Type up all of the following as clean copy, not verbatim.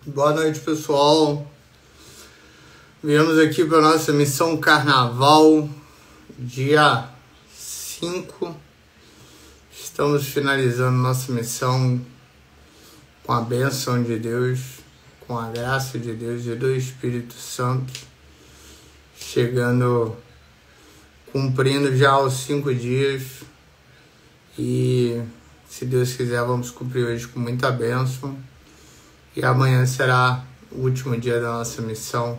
Boa noite, pessoal. Viemos aqui para a nossa missão Carnaval, dia 5. Estamos finalizando nossa missão com a bênção de Deus, com a graça de Deus e do Espírito Santo, cumprindo já os 5 dias. E, se Deus quiser, vamos cumprir hoje com muita bênção. E amanhã será o último dia da nossa missão.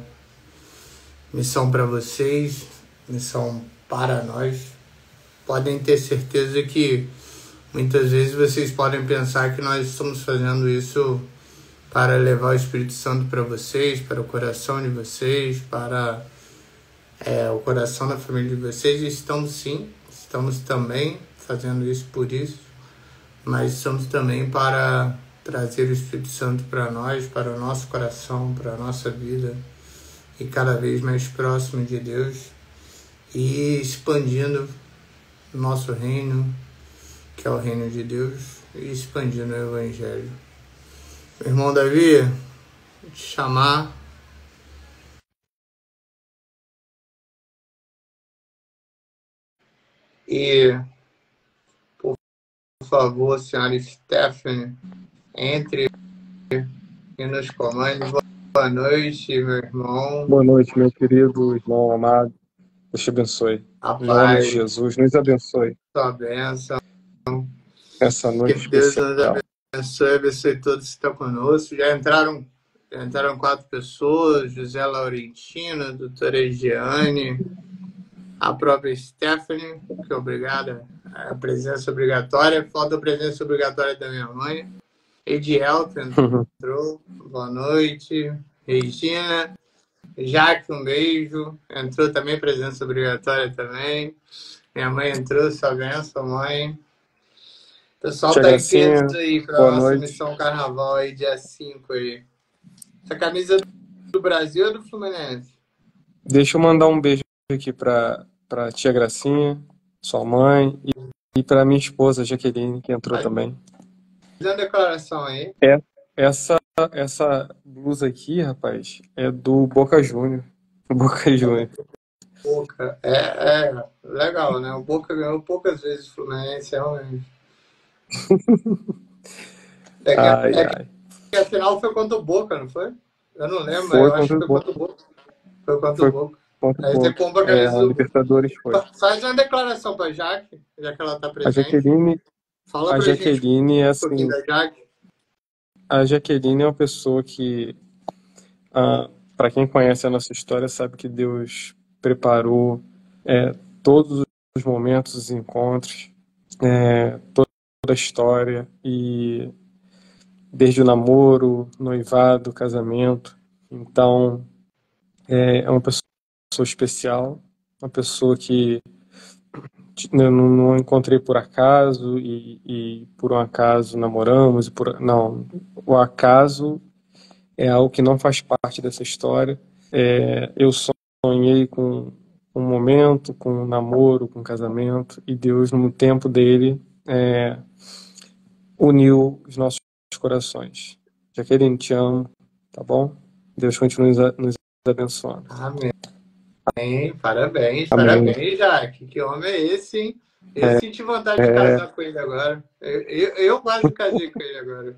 Missão para vocês, missão para nós. Podem ter certeza que muitas vezes vocês podem pensar que nós estamos fazendo isso para levar o Espírito Santo para vocês, para o coração de vocês, para o coração da família de vocês. E estamos sim, estamos também fazendo isso por isso, mas estamos também para trazer o Espírito Santo para nós, para o nosso coração, para a nossa vida, e cada vez mais próximo de Deus, e expandindo o nosso reino, que é o reino de Deus, e expandindo o Evangelho. Meu irmão Davi, vou te chamar. E, por favor, senhora Stephanie, entre e nos comande. Boa noite, meu irmão. Boa noite, meu querido irmão amado. Deus te abençoe. Em nome de Jesus, nos abençoe. Sua bênção. Essa noite Que Deus especial. nos abençoe todos que estão conosco. Já entraram 4 pessoas: José Laurentino, doutora Egiane, a própria Stephanie, que é obrigada, a presença obrigatória. Falta a presença obrigatória da minha mãe. Ediel, que entrou. Boa noite. Regina. Jaque, um beijo. Entrou também, presença obrigatória também. Minha mãe entrou, sua bênção, mãe. O pessoal tá em peso aí para a nossa missão Carnaval aí, dia 5 aí. Essa camisa do Brasil ou do Fluminense? Deixa eu mandar um beijo aqui para tia Gracinha, sua mãe, e para minha esposa, Jaqueline, que entrou também. Faz uma declaração aí. Essa blusa aqui, rapaz, é do Boca Júnior. Boca Júnior. Boca. Legal, né? O Boca ganhou poucas vezes o Fluminense, realmente. Que a final foi contra o Boca, não foi? Eu não lembro, mas eu acho que foi contra o Boca. Foi contra o Boca. Aí você compra a camisa do Libertadores foi. Faz uma declaração pra Jaque, já que ela tá presente. A Jaqueline é assim. Um pouquinho da Jaque. A Jaqueline é uma pessoa que, para quem conhece a nossa história, sabe que Deus preparou todos os momentos, os encontros, toda a história, e desde o namoro, noivado, casamento. Então, é uma pessoa especial, uma pessoa que eu não encontrei por acaso e por um acaso namoramos. Não, o acaso é algo que não faz parte dessa história. Eu sonhei com um momento, com um namoro, com um casamento, e Deus, no tempo dele, uniu os nossos corações. Jaqueline, te amo, tá bom? Deus continue nos abençoando. Amém. Parabéns, Jaque. Que homem é esse, hein? Eu senti vontade de casar com ele agora. Eu quase casei com ele agora.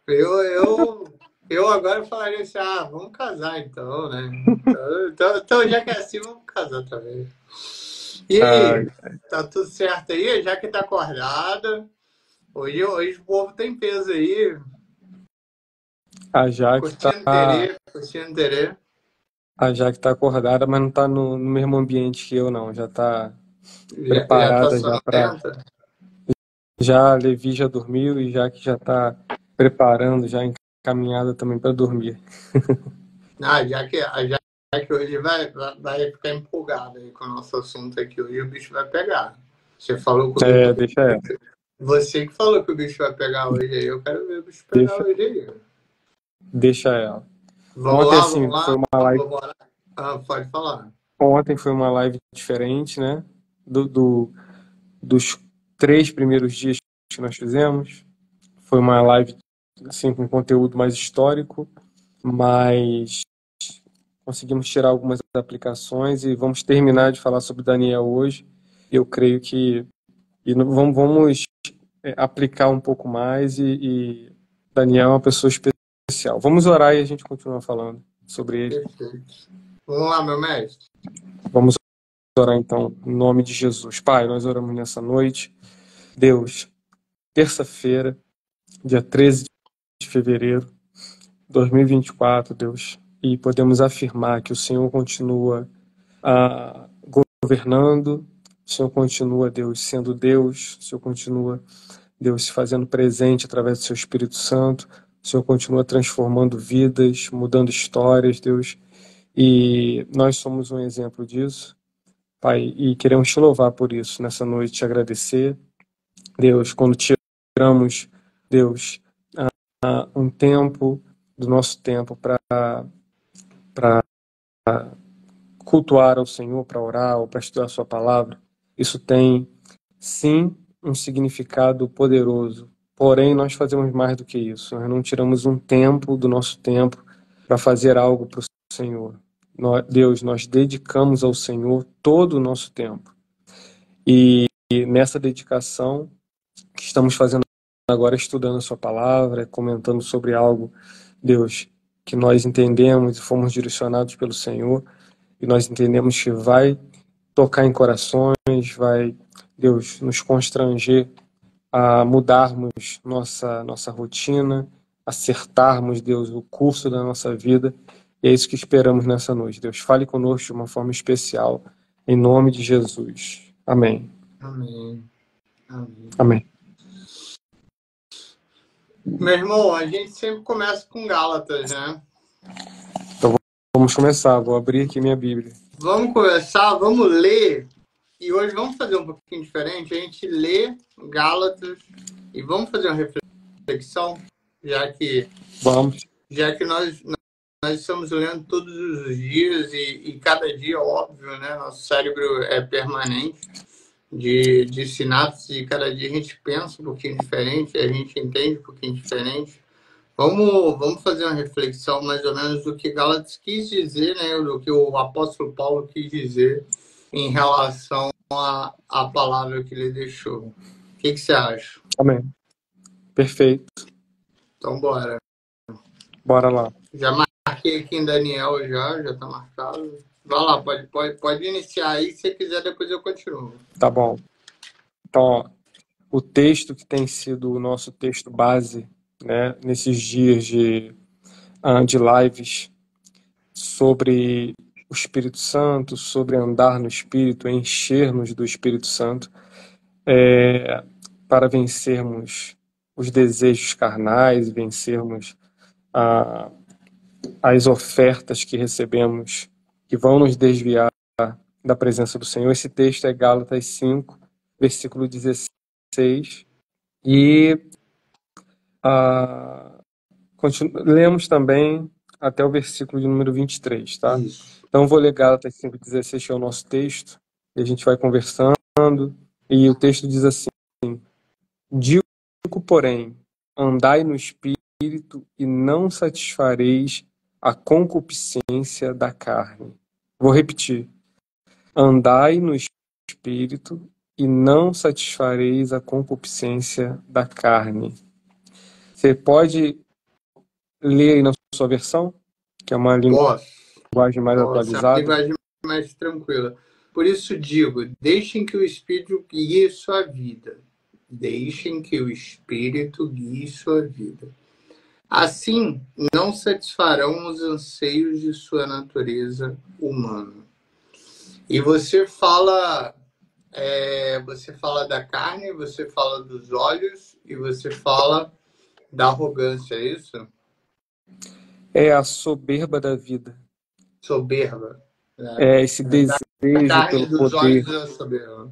Eu agora falaria assim, vamos casar então, né? Então já que é assim, vamos casar também. E aí, tá tudo certo aí? Já que tá acordada. Hoje o povo tem peso aí. A Jaque Curtindo terê. A Jaque tá acordada, mas não tá no mesmo ambiente que eu, não. Já tá preparada já para. Já a Levi já dormiu e Jaque já tá preparando, já encaminhada também para dormir. A Jaque hoje vai ficar empolgada aí com o nosso assunto aqui. Hoje o bicho vai pegar. Você falou com o deixa ela. Você que falou que o bicho vai pegar hoje aí. Eu quero ver o bicho pegar hoje aí. Deixa ela. Vamos lá. Foi uma live. Pode falar. Ontem foi uma live diferente, né? Dos 3 primeiros dias que nós fizemos. Foi uma live assim, com conteúdo mais histórico. mas conseguimos tirar algumas aplicações e vamos terminar de falar sobre Daniel hoje. Eu creio que vamos aplicar um pouco mais e Daniel é uma pessoa especial. Vamos orar e a gente continua falando sobre ele. Perfeito. Vamos lá, meu mestre. Vamos orar então, em nome de Jesus. Pai, nós oramos nessa noite. Deus, terça-feira, dia 13 de fevereiro de 2024, Deus, e podemos afirmar que o Senhor continua governando, o Senhor continua, Deus, sendo Deus, o Senhor continua, Deus, se fazendo presente através do seu Espírito Santo, o Senhor continua transformando vidas, mudando histórias, Deus, e nós somos um exemplo disso, Pai, e queremos te louvar por isso nessa noite, te agradecer, Deus, quando tiramos, Deus, um tempo do nosso tempo para cultuar ao Senhor, para orar ou para estudar a sua palavra, isso tem, sim, um significado poderoso. Porém, nós fazemos mais do que isso. Nós não tiramos um tempo do nosso tempo para fazer algo para o Senhor. Deus, nós dedicamos ao Senhor todo o nosso tempo. E nessa dedicação que estamos fazendo agora, estudando a sua palavra, comentando sobre algo, Deus, que nós entendemos e fomos direcionados pelo Senhor, e nós entendemos que vai tocar em corações, vai, Deus, nos constranger a mudarmos nossa rotina, acertarmos, Deus, o curso da nossa vida, e é isso que esperamos nessa noite. Deus, fale conosco de uma forma especial, em nome de Jesus. Amém. Amém. Amém. Amém. Meu irmão, a gente sempre começa com Gálatas, né? Então vamos começar, vou abrir aqui minha Bíblia. Vamos começar, vamos ler. E hoje vamos fazer um pouquinho diferente. A gente lê Gálatas e vamos fazer uma reflexão, já que nós estamos lendo todos os dias e cada dia, óbvio, né? Nosso cérebro é permanente de sinapse e cada dia a gente pensa um pouquinho diferente, a gente entende um pouquinho diferente. Vamos fazer uma reflexão mais ou menos do que Gálatas quis dizer, né? Do que o apóstolo Paulo quis dizer em relação à palavra que ele deixou. O que você acha? Amém. Perfeito. Então, bora. Bora lá. Já marquei aqui em Daniel, já tá marcado. Vai lá, pode iniciar aí. Se você quiser, depois eu continuo. Tá bom. Então, ó, o texto que tem sido o nosso texto base, né, nesses dias de lives sobre o Espírito Santo, sobre andar no Espírito, encher-nos do Espírito Santo, para vencermos os desejos carnais, vencermos as ofertas que recebemos, que vão nos desviar da presença do Senhor. Esse texto é Gálatas 5, versículo 16. E lemos também até o versículo de número 23, tá? Isso. Então, vou ler Gálatas 5,16, que é o nosso texto, e a gente vai conversando, e o texto diz assim: digo, porém, andai no Espírito e não satisfareis a concupiscência da carne. Vou repetir. Andai no Espírito e não satisfareis a concupiscência da carne. Você pode ler aí na sua versão, que é uma linguagem mais atualizada? Uma linguagem mais tranquila. Por isso digo, deixem que o Espírito guie sua vida. Deixem que o Espírito guie sua vida. Assim, não satisfarão os anseios de sua natureza humana. E você fala da carne, você fala dos olhos e você fala da arrogância, é isso? É a soberba da vida. Soberba. É esse desejo pelo dos poder. olhos da soberba.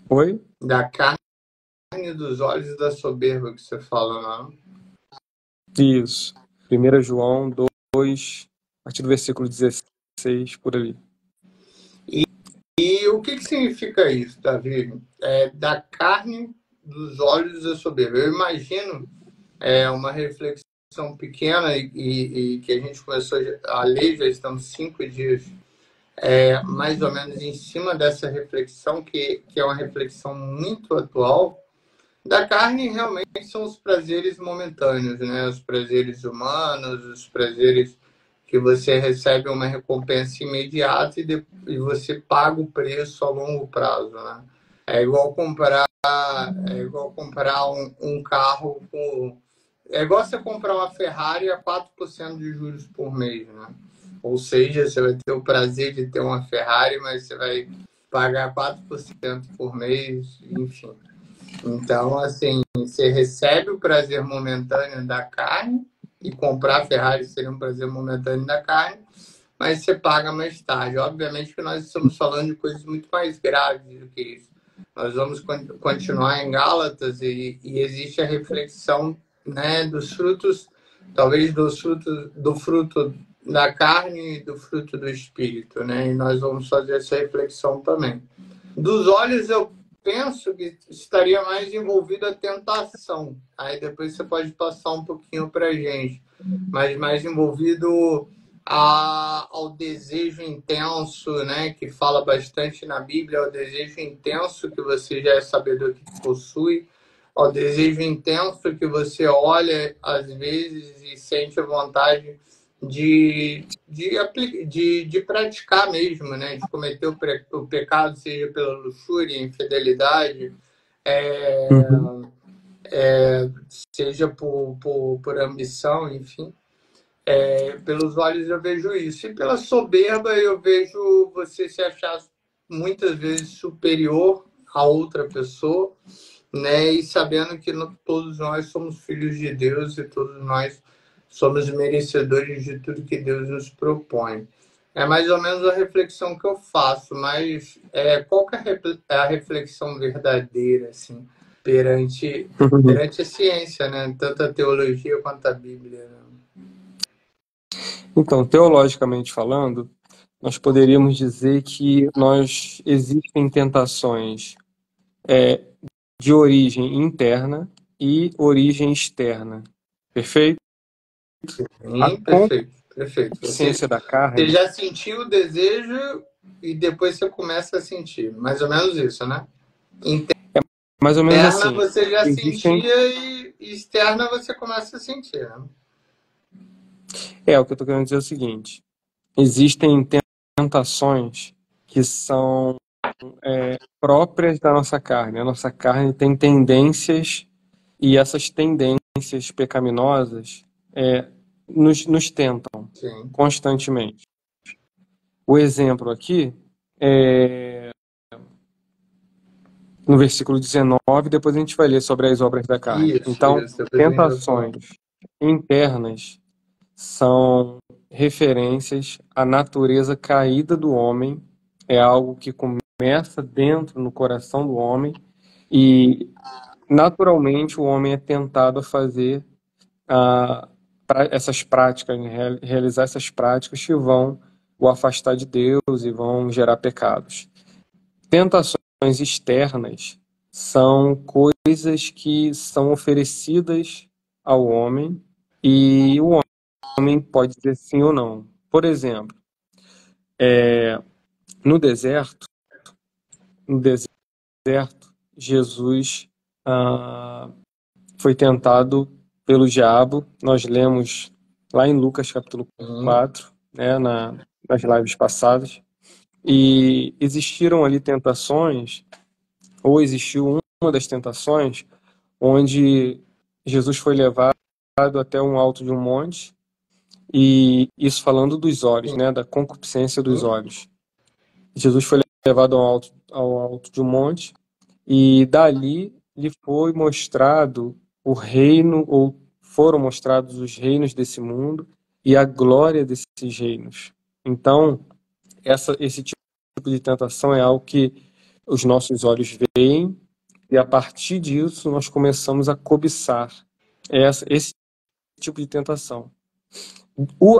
Oi? Da carne dos olhos da soberba que você fala, não? Isso. 1 João 2, a partir do versículo 16, por ali. E o que significa isso, Davi? Da carne dos olhos da soberba. Eu imagino é uma reflexão pequena e que a gente começou a ler, já estamos 5 dias, mais ou menos em cima dessa reflexão, que é uma reflexão muito atual. Da carne realmente são os prazeres momentâneos, né? Os prazeres humanos, os prazeres que você recebe uma recompensa imediata e você paga o preço a longo prazo, né? É igual comprar, um carro com. É igual você comprar uma Ferrari a 4% de juros por mês, né? Ou seja, você vai ter o prazer de ter uma Ferrari, mas você vai pagar 4% por mês, enfim. Então, assim, você recebe o prazer momentâneo da carne, e comprar a Ferrari seria um prazer momentâneo da carne, mas você paga mais tarde. Obviamente que nós estamos falando de coisas muito mais graves do que isso. Nós vamos continuar em Gálatas e existe a reflexão, né, dos frutos, talvez do fruto da carne e do fruto do espírito, né? E nós vamos fazer essa reflexão também. Dos olhos, eu penso que estaria mais envolvido a tentação. Aí depois você pode passar um pouquinho para a gente, mas mais envolvido ao desejo intenso, né, que fala bastante na Bíblia, ao desejo intenso que você já é sabedor que possui, ao desejo intenso que você olha às vezes e sente a vontade de praticar mesmo, né, de cometer o pecado, seja pela luxúria, infidelidade, é, Uhum. seja por ambição, enfim. Pelos olhos eu vejo isso. E pela soberba eu vejo você se achar muitas vezes superior a outra pessoa, né? E sabendo que todos nós somos filhos de Deus e todos nós somos merecedores de tudo que Deus nos propõe. É mais ou menos a reflexão que eu faço, mas qual que é a reflexão verdadeira, assim, perante a ciência, né? Tanto a teologia quanto a Bíblia, né? Então, teologicamente falando, nós poderíamos dizer que existem tentações de origem interna e origem externa. Perfeito? A Perfeito, perfeito. consciência da Você carne já sentiu o desejo e depois você começa a sentir. Mais ou menos isso, né? é mais ou menos Interna assim. você já Existem, sentia e externa você começa a sentir, né? o que eu estou querendo dizer é o seguinte: existem tentações que são próprias da nossa carne. A nossa carne tem tendências e essas tendências pecaminosas nos tentam Sim. constantemente. O exemplo aqui é no versículo 19, depois a gente vai ler sobre as obras da carne. Então, Isso. Depois a gente vai falar. tentações internas são referências à natureza caída do homem, é algo que começa dentro no coração do homem e naturalmente o homem é tentado a fazer essas práticas, né, realizar essas práticas que vão o afastar de Deus e vão gerar pecados. Tentações externas são coisas que são oferecidas ao homem e o homem pode dizer sim ou não. Por exemplo, no deserto, no deserto, Jesus foi tentado pelo diabo. Nós lemos lá em Lucas capítulo 4, né, nas lives passadas. E existiram ali tentações, ou existiu uma das tentações, onde Jesus foi levado até um alto de um monte, e isso falando dos olhos, né, da concupiscência dos olhos. Jesus foi levado ao alto de um monte, e dali lhe foi mostrado o reino, ou foram mostrados os reinos desse mundo e a glória desses reinos. Então, esse tipo de tentação é algo que os nossos olhos veem e a partir disso nós começamos a cobiçar esse tipo de tentação.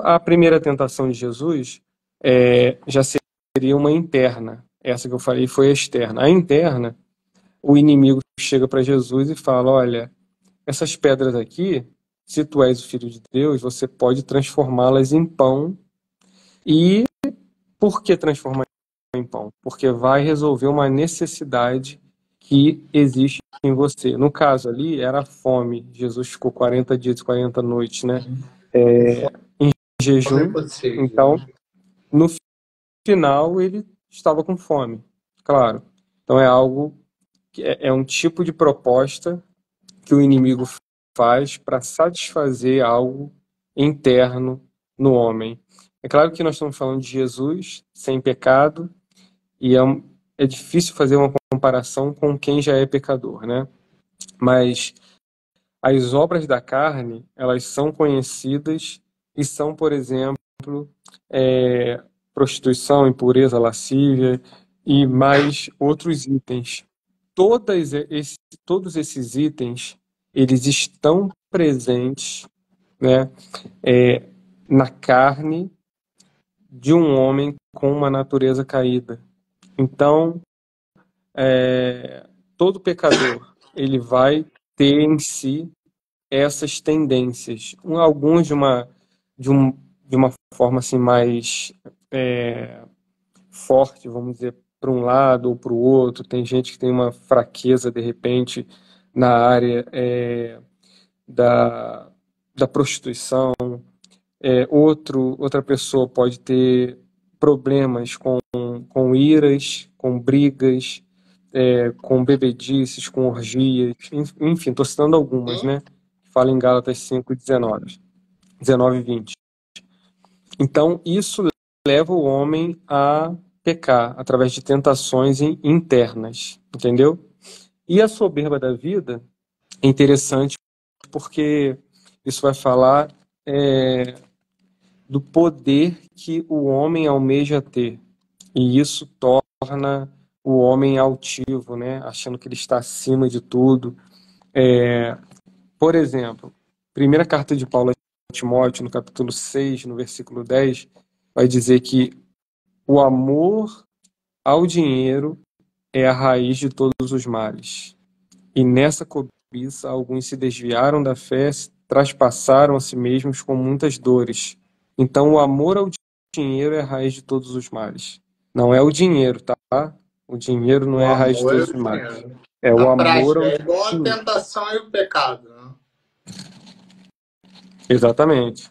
A primeira tentação de Jesus já seria uma interna. Essa que eu falei foi a externa. A interna, o inimigo chega para Jesus e fala: olha, essas pedras aqui, se tu és o Filho de Deus, você pode transformá-las em pão. E por que transformar em pão? Porque vai resolver uma necessidade que existe em você. No caso ali, era a fome. Jesus ficou 40 dias e 40 noites, né? Em jejum. Então, no final, ele estava com fome, claro. Então, é algo que é um tipo de proposta que o inimigo faz para satisfazer algo interno no homem. É claro que nós estamos falando de Jesus sem pecado, e é difícil fazer uma comparação com quem já é pecador, né? Mas as obras da carne, elas são conhecidas e são, por exemplo, prostituição, impureza, lascívia e mais outros itens. Todos esses itens, eles estão presentes, né, na carne de um homem com uma natureza caída. Então, todo pecador, ele vai ter em si essas tendências. Alguns de uma forma assim mais forte, vamos dizer, para um lado ou para o outro. Tem gente que tem uma fraqueza, de repente, na área da prostituição. Outra pessoa pode ter problemas com iras, com brigas, com bebedices, com orgias, enfim, estou citando algumas, né? Fala em Gálatas 5:19, 19 e 20. Então, isso leva o homem a pecar através de tentações internas, entendeu? E a soberba da vida é interessante porque isso vai falar do poder que o homem almeja ter. E isso torna o homem altivo, né? Achando que ele está acima de tudo. Por exemplo, primeira carta de Paulo a Timóteo, no capítulo 6, no versículo 10, vai dizer que o amor ao dinheiro é a raiz de todos os males. E nessa cobiça, alguns se desviaram da fé, traspassaram a si mesmos com muitas dores. Então, o amor ao dinheiro é a raiz de todos os males. Não é o dinheiro, tá? O dinheiro não é a raiz de todos os males. É o amor ao dinheiro. É igual a tentação e o pecado, né? Exatamente.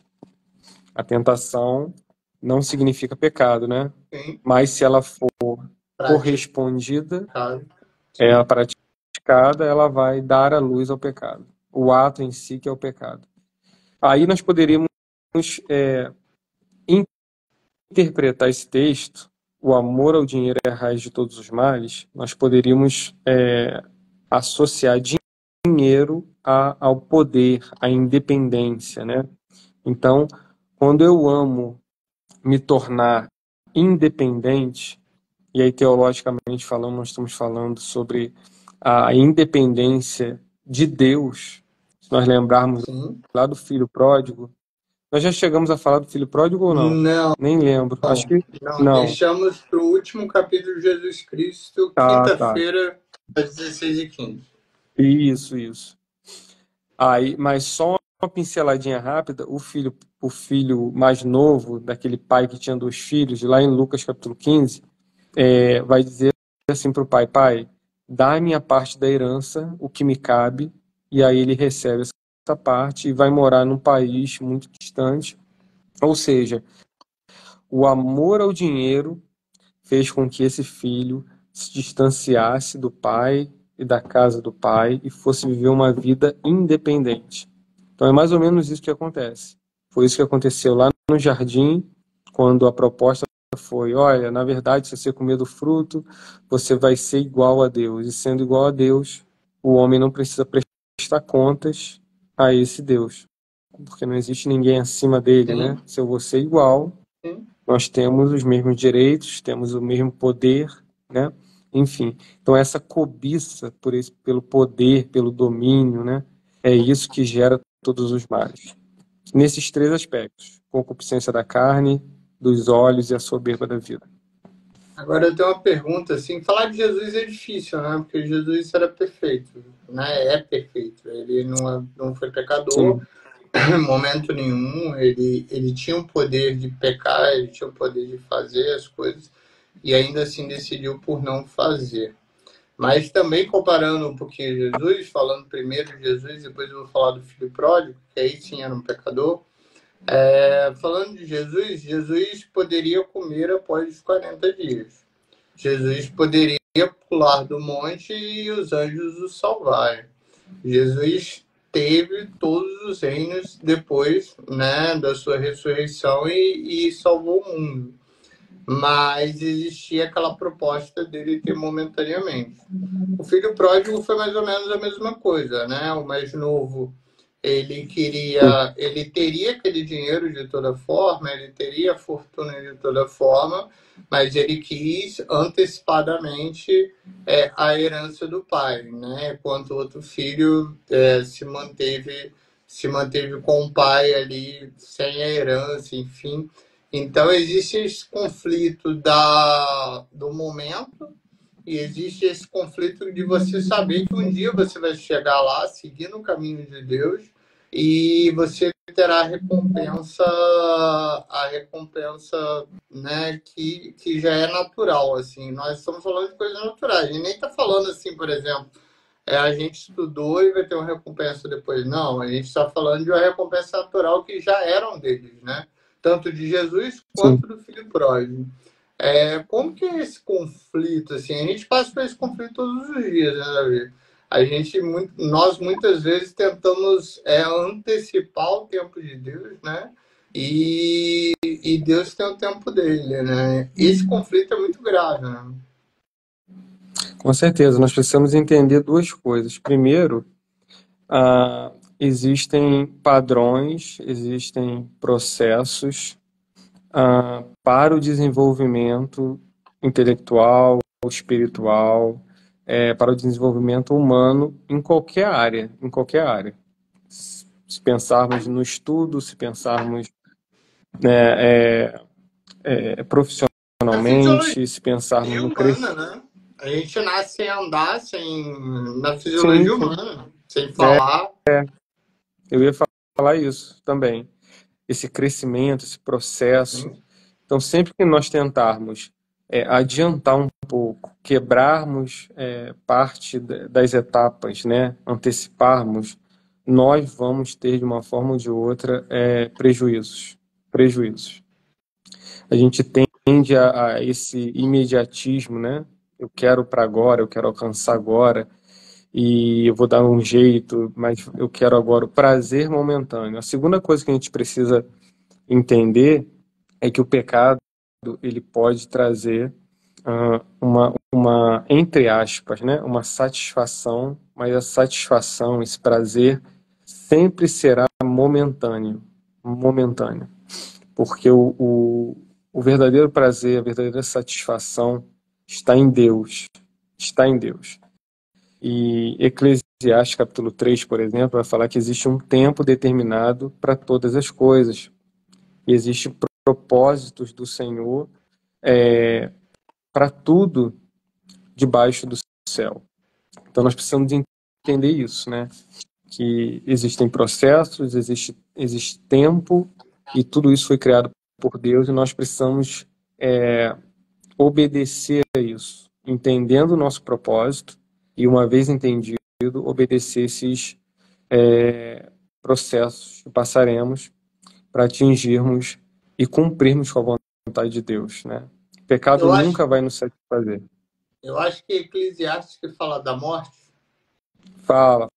A tentação não significa pecado, né? Sim. Mas se ela for correspondida, ela praticada, ela vai dar a luz ao pecado. O ato em si que é o pecado. Aí nós poderíamos interpretar esse texto, o amor ao dinheiro é a raiz de todos os males, nós poderíamos associar dinheiro ao poder, à independência, né? Então, quando eu amo me tornar independente, e aí teologicamente falando, nós estamos falando sobre a independência de Deus. Se nós lembrarmos lá do filho pródigo, nós já chegamos a falar do filho pródigo ou não? Não. Nem lembro. Acho que não. Deixamos para o último capítulo de Jesus Cristo, quinta-feira, às 16h15. Isso. Aí, mas só uma pinceladinha rápida, o filho mais novo, daquele pai que tinha 2 filhos, lá em Lucas capítulo 15, vai dizer assim para o pai, dá-me a parte da herança, o que me cabe, e aí ele recebe essa parte e vai morar num país muito distante. Ou seja, o amor ao dinheiro fez com que esse filho se distanciasse do pai e da casa do pai e fosse viver uma vida independente. Então é mais ou menos isso que acontece. Foi isso que aconteceu lá no jardim, quando a proposta foi, olha, na verdade, se você comer do fruto, você vai ser igual a Deus. E sendo igual a Deus, o homem não precisa prestar contas a esse Deus. Porque não existe ninguém acima dele, né? Se eu vou ser igual, nós temos os mesmos direitos, temos o mesmo poder, né? Enfim, então essa cobiça pelo poder, pelo domínio, né? É isso que gera todos os males. Nesses 3 aspectos: concupiscência da carne, dos olhos e a soberba da vida. Agora eu tenho uma pergunta, assim, falar de Jesus é difícil, né? Porque Jesus era perfeito, né? É perfeito. Ele não foi pecador Sim, em momento nenhum. Ele tinha o poder de pecar, ele tinha o poder de fazer as coisas e ainda assim decidiu por não fazer. Mas também comparando um pouquinho Jesus, falando primeiro de Jesus, depois eu vou falar do filho pródigo, que aí sim era um pecador. Falando de Jesus, Jesus poderia comer após os 40 dias. Jesus poderia pular do monte e os anjos o salvarem. Jesus teve todos os reinos depois, né, da sua ressurreição e salvou o mundo. Mas existia aquela proposta dele ter momentaneamente. O filho pródigo foi mais ou menos a mesma coisa, né? O mais novo, sim, ele teria aquele dinheiro de toda forma, ele teria a fortuna de toda forma, mas ele quis antecipadamente a herança do pai, né? Enquanto o outro filho se manteve com o pai ali sem a herança, enfim. Então existe esse conflito do momento e existe esse conflito de você saber que um dia você vai chegar lá, seguindo o caminho de Deus, e você terá a recompensa, né, que já é natural, assim. Nós estamos falando de coisas naturais. A gente nem está falando assim, por exemplo, a gente estudou e vai ter uma recompensa depois. Não, a gente está falando de uma recompensa natural que já eram deles, né? Tanto de Jesus sim. quanto do filho pródigo. Como que é esse conflito, assim? A gente passa por esse conflito todos os dias, né, Davi? Nós muitas vezes tentamos antecipar o tempo de Deus, né? E Deus tem o tempo dele, né? Esse conflito é muito grave, né? Com certeza, nós precisamos entender duas coisas. Primeiro, existem padrões, existem processos para o desenvolvimento intelectual, espiritual, para o desenvolvimento humano em qualquer área, em qualquer área. Se pensarmos no estudo, se pensarmos A fisiologia profissionalmente, se pensarmos no humana, crescimento. né? A gente nasce sem andar, na Sim, fisiologia sim. humana, sem É, falar. eu ia falar isso também. Esse crescimento, esse processo. Sim. Então, sempre que nós tentarmos adiantar um pouco, quebrarmos parte das etapas, né, anteciparmos, nós vamos ter, de uma forma ou de outra, prejuízos. Prejuízos. A gente tende a esse imediatismo, né? Eu quero para agora, eu quero alcançar agora, e eu vou dar um jeito, mas eu quero agora o prazer momentâneo. A segunda coisa que a gente precisa entender é que o pecado ele pode trazer entre aspas, né, uma satisfação, mas a satisfação, esse prazer, sempre será momentâneo, momentâneo, porque o verdadeiro prazer, a verdadeira satisfação está em Deus, está em Deus. E Eclesiastes capítulo 3, por exemplo, vai falar que existe um tempo determinado para todas as coisas, e existem propósitos do Senhor para tudo debaixo do céu. Então nós precisamos entender isso, né? Que existem processos, existe tempo, e tudo isso foi criado por Deus, e nós precisamos obedecer a isso, entendendo o nosso propósito, e uma vez entendido, obedecer esses processos que passaremos para atingirmos e cumprirmos com a vontade de Deus, né? O pecado Eu acho, nunca vai nos satisfazer. eu acho que Eclesiastes que fala da morte, Fala,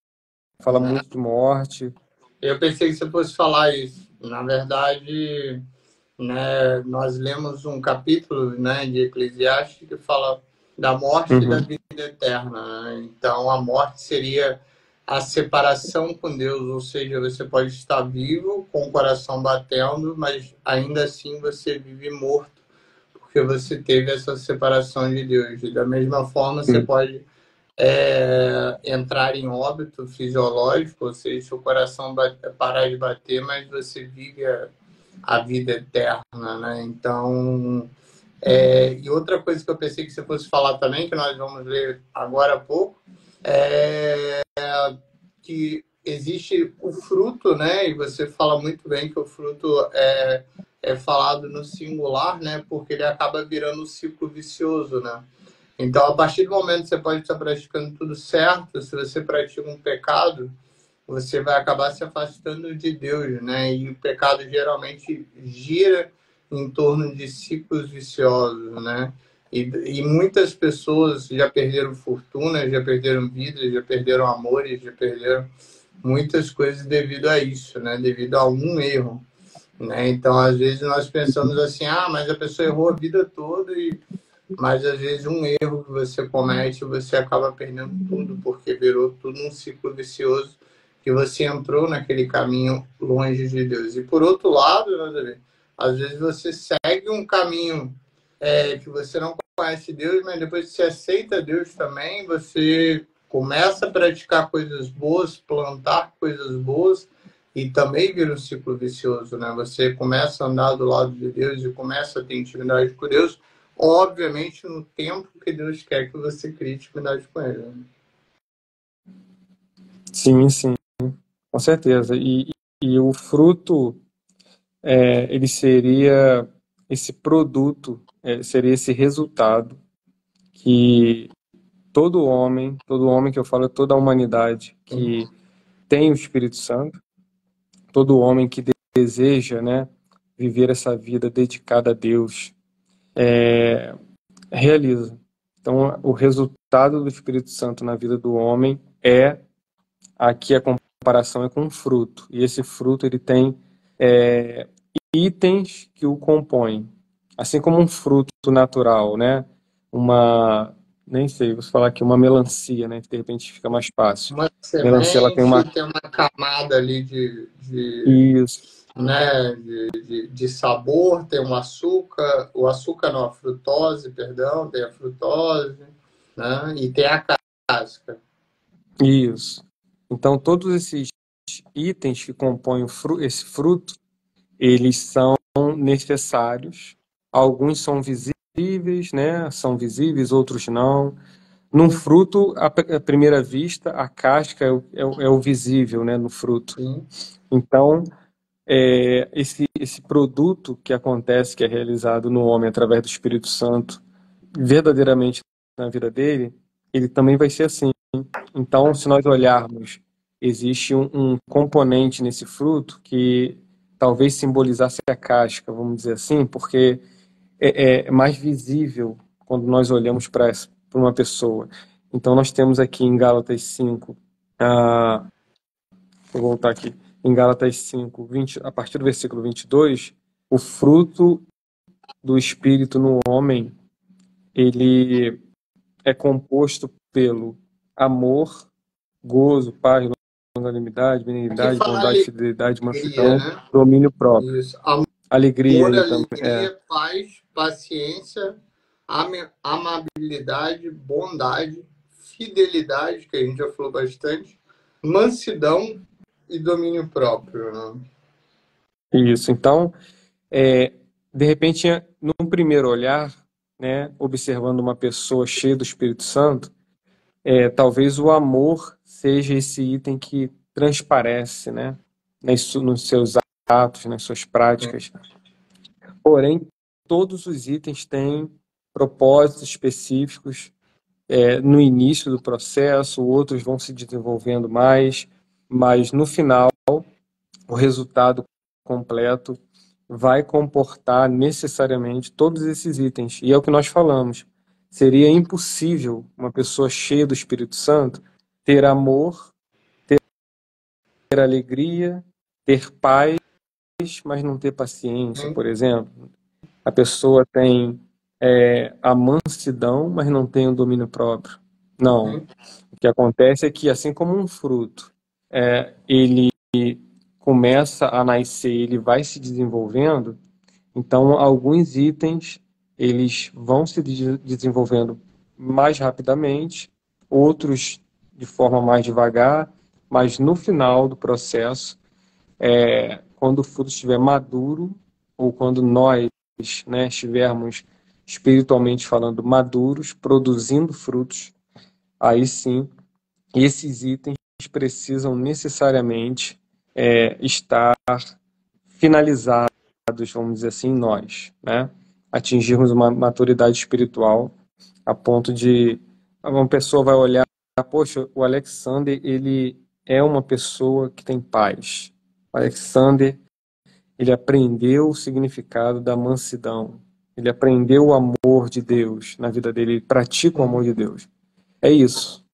fala né? muito de morte. Eu pensei que você fosse falar isso. Na verdade, né, nós lemos um capítulo, né, de Eclesiastes que fala da morte e da Uhum. vida eterna, né? Então, a morte seria a separação com Deus, ou seja, você pode estar vivo, com o coração batendo, mas ainda assim você vive morto, porque você teve essa separação de Deus. E da mesma forma, você Sim. pode entrar em óbito fisiológico, ou seja, seu coração parar de bater, mas você vive a vida eterna, né? Então, E outra coisa que eu pensei que você fosse falar também, que nós vamos ler agora há pouco, que existe o fruto, né? E você fala muito bem que o fruto é falado no singular, né? Porque ele acaba virando um ciclo vicioso, né? Então, a partir do momento que você pode estar praticando tudo certo, se você pratica um pecado, você vai acabar se afastando de Deus, né? E o pecado geralmente gira em torno de ciclos viciosos, né? E muitas pessoas já perderam fortuna, já perderam vidas, já perderam amores, já perderam muitas coisas devido a isso, né? Devido a um erro, né? Então, às vezes nós pensamos assim, mas a pessoa errou a vida toda mas às vezes um erro que você comete, você acaba perdendo tudo, porque virou tudo um ciclo vicioso que você entrou naquele caminho longe de Deus. E por outro lado, às vezes você segue um caminho que você não conhece Deus, mas depois que você aceita Deus também, você começa a praticar coisas boas, plantar coisas boas, e também vira um ciclo vicioso, né? Você começa a andar do lado de Deus e começa a ter intimidade com Deus, obviamente no tempo que Deus quer que você crie intimidade com Ele. Né? Sim, sim, com certeza. E o fruto, ele seria esse produto, seria esse resultado que todo homem que eu falo, toda a humanidade que tem o Espírito Santo, todo homem que deseja, né, viver essa vida dedicada a Deus, realiza. Então, o resultado do Espírito Santo na vida do homem aqui a comparação é com um fruto. E esse fruto, ele tem itens que o compõem. Assim como um fruto natural, né? Nem sei, vou falar aqui, uma melancia, né? Que de repente fica mais fácil. Uma Melancia, ela tem semente, tem uma camada ali Isso. né, de sabor, tem um açúcar, o açúcar não, a frutose, perdão, tem a frutose, né, e tem a casca. Isso. Então, todos esses itens que compõem esse fruto, eles são necessários. Alguns são visíveis, né? São visíveis, outros não. Num fruto, à primeira vista, a casca é o visível, né? No fruto. Sim. Então, esse produto que acontece, que é realizado no homem através do Espírito Santo, verdadeiramente na vida dele, ele também vai ser assim. Então, se nós olharmos, existe um componente nesse fruto que talvez simbolizasse a casca, vamos dizer assim, porque é mais visível quando nós olhamos para uma pessoa. Então, nós temos aqui em Gálatas 5, vou voltar aqui, em Gálatas 5, 20, a partir do versículo 22, o fruto do Espírito no homem, ele é composto pelo amor, gozo, paz, longanimidade, Aqui benignidade, fala bondade, fidelidade, alegria, mansidão, né? domínio próprio. Isso. Amor, Alegria, ele também alegria, paz, paciência, amabilidade, bondade, fidelidade, que a gente já falou bastante, mansidão e domínio próprio. Né? Isso. Então, de repente, num primeiro olhar, né, observando uma pessoa cheia do Espírito Santo, talvez o amor seja esse item que transparece, né, nos seus atos, nas suas práticas. Porém, todos os itens têm propósitos específicos no início do processo, outros vão se desenvolvendo mais, mas no final, o resultado completo vai comportar necessariamente todos esses itens. E é o que nós falamos. Seria impossível uma pessoa cheia do Espírito Santo ter amor, ter alegria, ter paz, mas não ter paciência, por exemplo. A pessoa tem a mansidão, mas não tem o domínio próprio. Não. O que acontece é que, assim como um fruto, ele começa a nascer, ele vai se desenvolvendo, então alguns itens eles vão se desenvolvendo mais rapidamente, outros de forma mais devagar, mas no final do processo, quando o fruto estiver maduro, ou quando nós, né, estivermos espiritualmente falando, maduros, produzindo frutos, aí sim, esses itens precisam necessariamente estar finalizados, vamos dizer assim, em nós, né? Atingirmos uma maturidade espiritual a ponto de uma pessoa vai olhar, poxa, o Alexander, ele é uma pessoa que tem paz. O Alexander, ele aprendeu o significado da mansidão. Ele aprendeu o amor de Deus na vida dele, ele pratica o amor de Deus. É isso.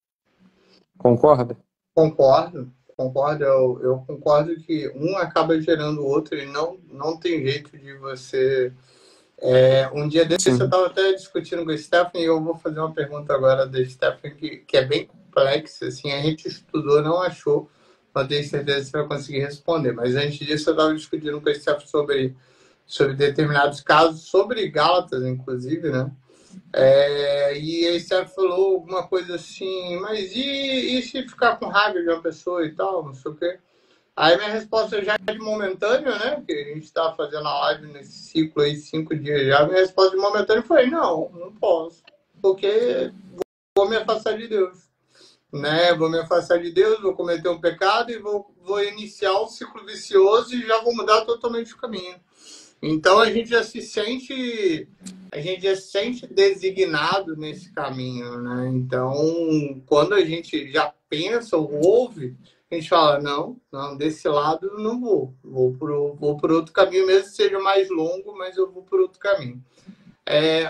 Concorda? Concordo, concordo. Eu concordo que um acaba gerando o outro e não tem jeito de você. Um dia desse eu Sim. estava até discutindo com a Stephanie e eu vou fazer uma pergunta agora da Stephanie que é bem complexa. Assim, a gente estudou, não achou, não tenho certeza se vai conseguir responder. Mas antes disso eu estava discutindo com a Stephanie sobre determinados casos, sobre Gálatas, inclusive, né? E aí você falou alguma coisa assim, mas e se ficar com raiva de uma pessoa e tal, não sei o quê? Aí minha resposta já é de momentâneo, né? Porque a gente está fazendo a live nesse ciclo aí, 5 dias já. Minha resposta de momentâneo foi, não posso. Porque vou me afastar de Deus. Né? Vou me afastar de Deus, vou cometer um pecado e vou iniciar um ciclo vicioso e já vou mudar totalmente o caminho. Então a gente já se sente designado nesse caminho, né? Então, quando a gente já pensa ou ouve, a gente fala, não, desse lado eu não vou por outro caminho, mesmo que seja mais longo, mas eu vou por outro caminho.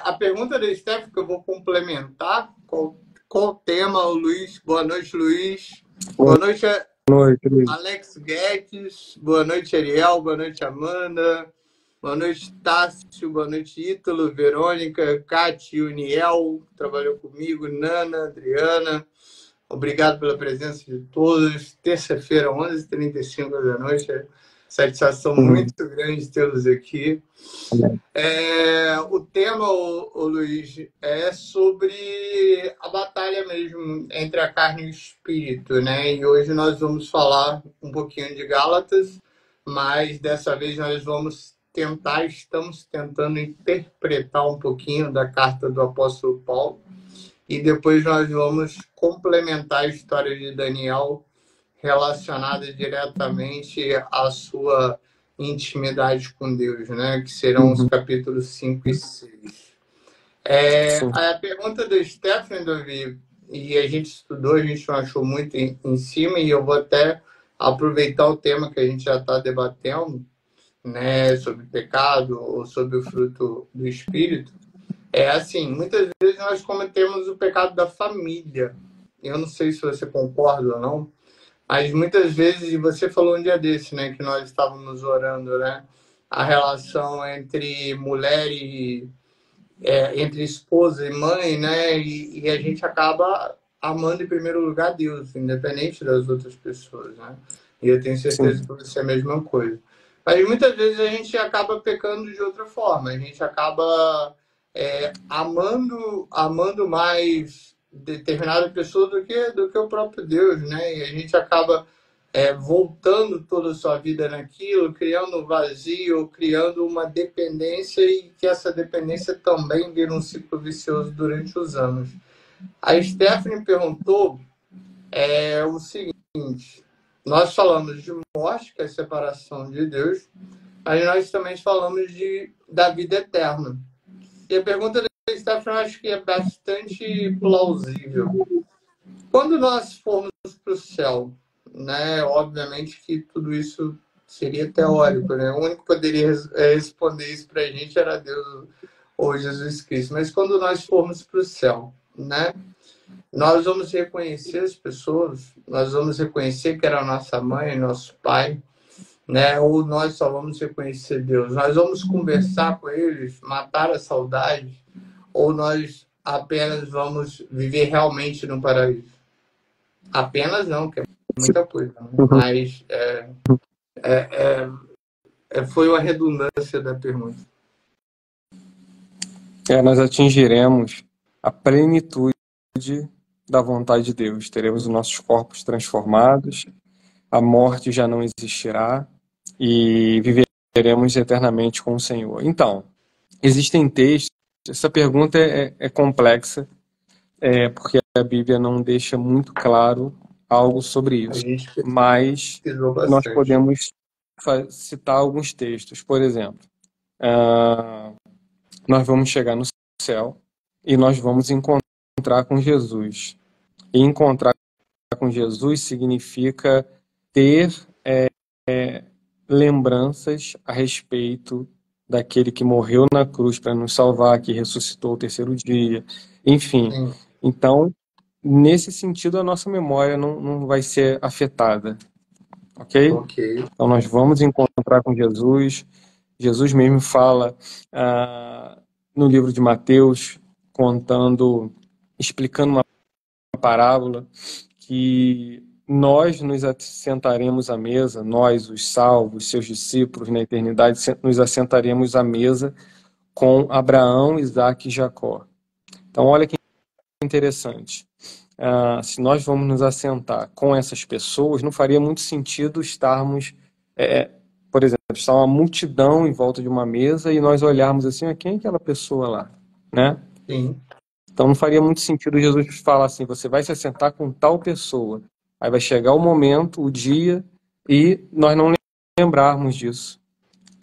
A pergunta da Steph, que eu vou complementar, qual o tema, o Luiz? Boa noite, Luiz. Boa noite, Boa noite, Luiz. Alex Guedes. Boa noite, Ariel. Boa noite, Amanda. Boa noite, Tássio. Boa noite, Ítalo, Verônica, Cátia, Uniel, que trabalhou comigo, Nana, Adriana. Obrigado pela presença de todos. Terça-feira, 11h35 da noite. Satisfação muito grande tê-los aqui. O tema, Luiz, é sobre a batalha mesmo entre a carne e o espírito, né? E hoje nós vamos falar um pouquinho de Gálatas, mas dessa vez nós estamos tentando interpretar um pouquinho da carta do apóstolo Paulo e depois nós vamos complementar a história de Daniel relacionada diretamente à sua intimidade com Deus, né? Que serão os capítulos 5 e 6. A pergunta do Stephen, Davi, e a gente estudou, a gente não achou muito em cima, e eu vou até aproveitar o tema que a gente já está debatendo, né, sobre pecado ou sobre o fruto do Espírito. Assim, muitas vezes nós cometemos o pecado da família. Eu não sei se você concorda ou não, mas muitas vezes, e você falou um dia desse, né, que nós estávamos orando, né, a relação entre mulher e entre esposa e mãe, né, e a gente acaba amando em primeiro lugar Deus, independente das outras pessoas, né? E eu tenho certeza que você é a mesma coisa. Mas muitas vezes a gente acaba pecando de outra forma, a gente acaba amando mais determinada pessoa do que o próprio Deus, né? E a gente acaba voltando toda a sua vida naquilo, criando um vazio, criando uma dependência e que essa dependência também vira um ciclo vicioso durante os anos. A Stephanie perguntou o seguinte: nós falamos de morte, que é a separação de Deus, mas nós também falamos da vida eterna. E a pergunta da Stephanie eu acho que é bastante plausível. Quando nós formos para o céu, né, obviamente que tudo isso seria teórico, né? O único que poderia responder isso para a gente era Deus ou Jesus Cristo. Mas quando nós formos para o céu, né, nós vamos reconhecer as pessoas, nós vamos reconhecer que era nossa mãe, nosso pai, né? Ou nós só vamos reconhecer Deus. Nós vamos conversar com eles, matar a saudade, ou nós apenas vamos viver realmente no paraíso? Apenas não, que é muita coisa, né? Mas foi uma redundância da pergunta. Nós atingiremos a plenitude da vontade de Deus. Teremos os nossos corpos transformados, a morte já não existirá e viveremos eternamente com o Senhor. Então, existem textos essa pergunta é complexa, porque a Bíblia não deixa muito claro algo sobre A isso. gente Mas pesquisou nós bastante. podemos citar alguns textos. Por exemplo, nós vamos chegar no céu e nós vamos encontrar com Jesus. E encontrar com Jesus significa ter lembranças a respeito daquele que morreu na cruz para nos salvar, que ressuscitou o terceiro dia, enfim. Sim, Então, nesse sentido, a nossa memória não vai ser afetada, ok? ok. Então, nós vamos encontrar com Jesus. Jesus mesmo fala no livro de Mateus, explicando uma parábola, que nós nos assentaremos à mesa, nós, os salvos, seus discípulos na eternidade, nos assentaremos à mesa com Abraão, Isaque e Jacó. Então, olha que interessante. Se nós vamos nos assentar com essas pessoas, não faria muito sentido estarmos, por exemplo, estar uma multidão em volta de uma mesa e nós olharmos assim, quem é aquela pessoa lá, né? Sim, Então não faria muito sentido Jesus falar assim, você vai se assentar com tal pessoa. Aí vai chegar o momento, o dia, e nós não lembrarmos disso.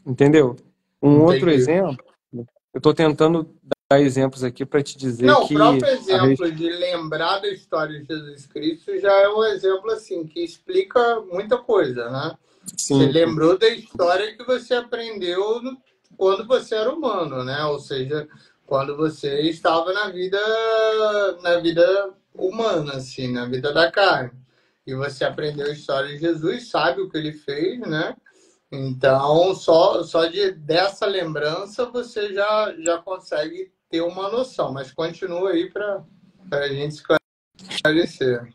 Entendeu? Um outro entendi. exemplo, eu estou tentando dar exemplos aqui para te dizer Não, o que próprio exemplo de lembrar da história de Jesus Cristo já é um exemplo assim que explica muita coisa, né? Você sim, lembrou da história que você aprendeu quando você era humano, né? Ou seja, quando você estava na vida humana, assim, na vida da carne. E você aprendeu a história de Jesus, sabe o que ele fez, né? Então, só dessa lembrança você já consegue ter uma noção, mas continua aí para a gente esclarecer.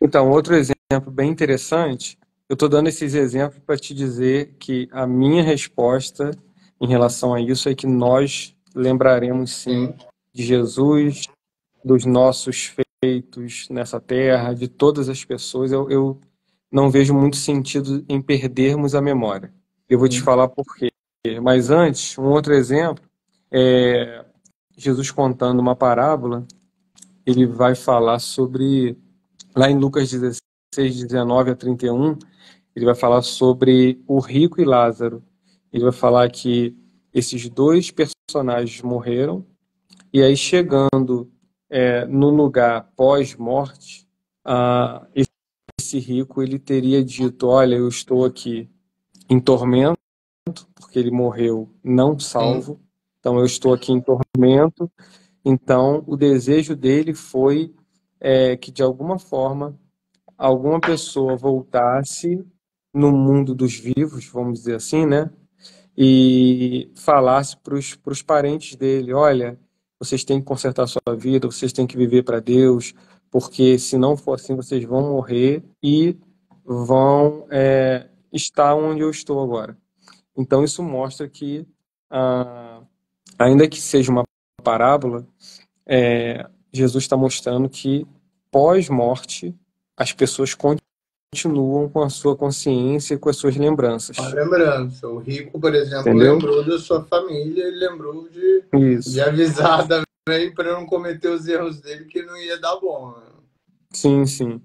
Então, outro exemplo bem interessante, eu estou dando esses exemplos para te dizer que a minha resposta em relação a isso é que nós lembraremos sim Sim, de Jesus, dos nossos feitos nessa terra, de todas as pessoas. Eu não vejo muito sentido em perdermos a memória. Eu vou te sim. falar por quê. Mas antes, um outro exemplo é Jesus contando uma parábola, ele vai falar sobre lá em Lucas 16, 19 a 31, ele vai falar sobre o rico e Lázaro. Ele vai falar que esses dois personagens morreram, e aí chegando no lugar pós-morte, esse rico ele teria dito: olha, eu estou aqui em tormento, porque ele morreu não Sim. salvo, então eu estou aqui em tormento. Então o desejo dele foi que de alguma forma alguma pessoa voltasse no mundo dos vivos, vamos dizer assim, né? E falasse para os parentes dele: olha, vocês têm que consertar a sua vida, vocês têm que viver para Deus, porque se não for assim, vocês vão morrer e vão estar onde eu estou agora. Então, isso mostra que, ainda que seja uma parábola, Jesus está mostrando que pós-morte as pessoas continuam com a sua consciência e com as suas Uma lembranças. lembrança. O rico, por exemplo, Entendeu? lembrou da sua família, ele lembrou de Isso. avisar também para não cometer os erros dele que não ia dar bom. Né? Sim, sim.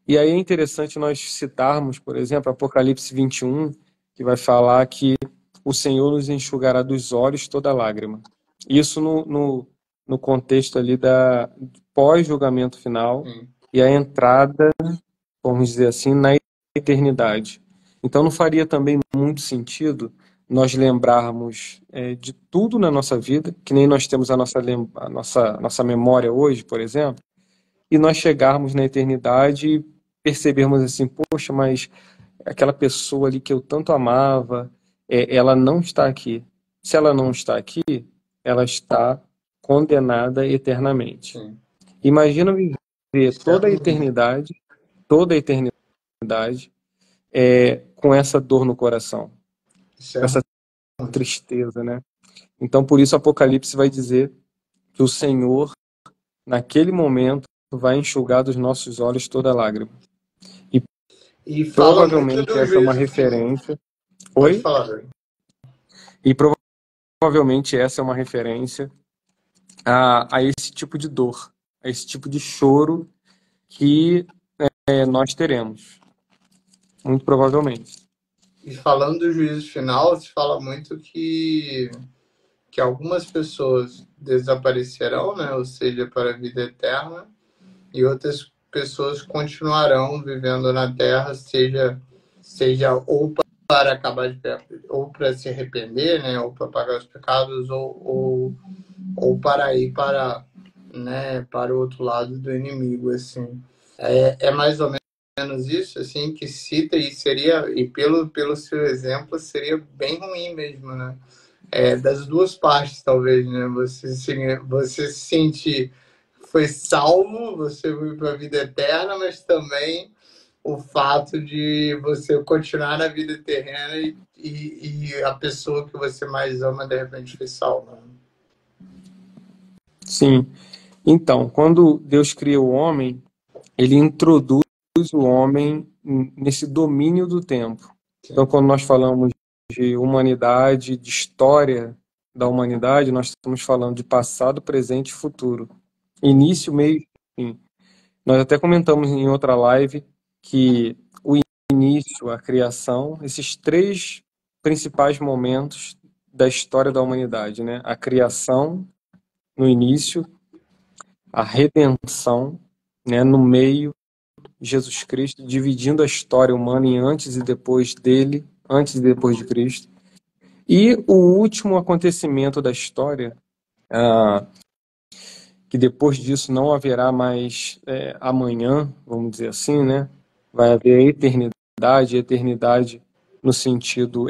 E aí é interessante nós citarmos, por exemplo, Apocalipse 21, que vai falar que o Senhor nos enxugará dos olhos toda lágrima. Isso no contexto ali da pós-julgamento final Sim. e a entrada, vamos dizer assim, na eternidade. Então não faria também muito sentido nós lembrarmos de tudo na nossa vida, que nem nós temos a nossa memória hoje, por exemplo, e nós chegarmos na eternidade e percebermos assim, poxa, mas aquela pessoa ali que eu tanto amava, ela não está aqui. Se ela não está aqui, ela está condenada eternamente. Sim. Imagina viver Isso é ruim. toda a eternidade, com essa dor no coração, Isso é com essa ruim. tristeza, né? Então, por isso, Apocalipse vai dizer que o Senhor, naquele momento, vai enxugar dos nossos olhos toda lágrima. E E fala muito provavelmente do essa é uma juízo final. referência. Pode Oi? falar, velho. E provavelmente essa é uma referência a esse tipo de dor, a esse tipo de choro que nós teremos, muito provavelmente. E falando do juízo final, se fala muito que algumas pessoas desaparecerão, né? Ou seja, para a vida eterna, e outras pessoas continuarão vivendo na Terra, seja ou para acabar de ou para se arrepender, né? Ou para pagar os pecados, ou para ir para, né, para o outro lado do inimigo, assim. É mais ou menos isso, assim, que cita, e seria, e pelo seu exemplo, seria bem ruim mesmo, né? Das duas partes, talvez, né? Você se sentir foi salvo, você foi para a vida eterna, mas também o fato de você continuar na vida terrena e a pessoa que você mais ama, de repente, foi salva. Sim. Então, quando Deus cria o homem, ele introduz o homem nesse domínio do tempo. Então, quando nós falamos de humanidade, de história da humanidade, nós estamos falando de passado, presente e futuro. Início, meio e fim. Nós até comentamos em outra live que o início, a criação, esses três principais momentos da história da humanidade, né? A criação no início, a redenção, né, no meio, Jesus Cristo, dividindo a história humana em antes e depois dele, antes e depois de Cristo. E o último acontecimento da história, que depois disso não haverá mais amanhã, vamos dizer assim, né? Vai haver a eternidade no sentido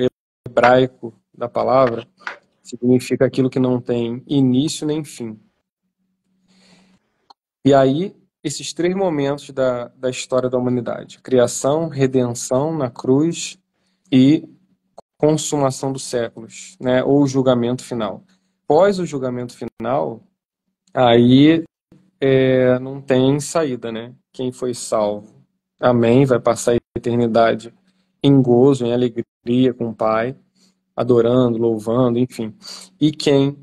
hebraico da palavra, significa aquilo que não tem início nem fim. E aí, esses três momentos da história da humanidade: criação, redenção na cruz e consumação dos séculos, né? Ou julgamento final. Após o julgamento final, aí não tem saída, né? Quem foi salvo, amém, vai passar a eternidade em gozo, em alegria com o Pai, adorando, louvando, enfim. E quem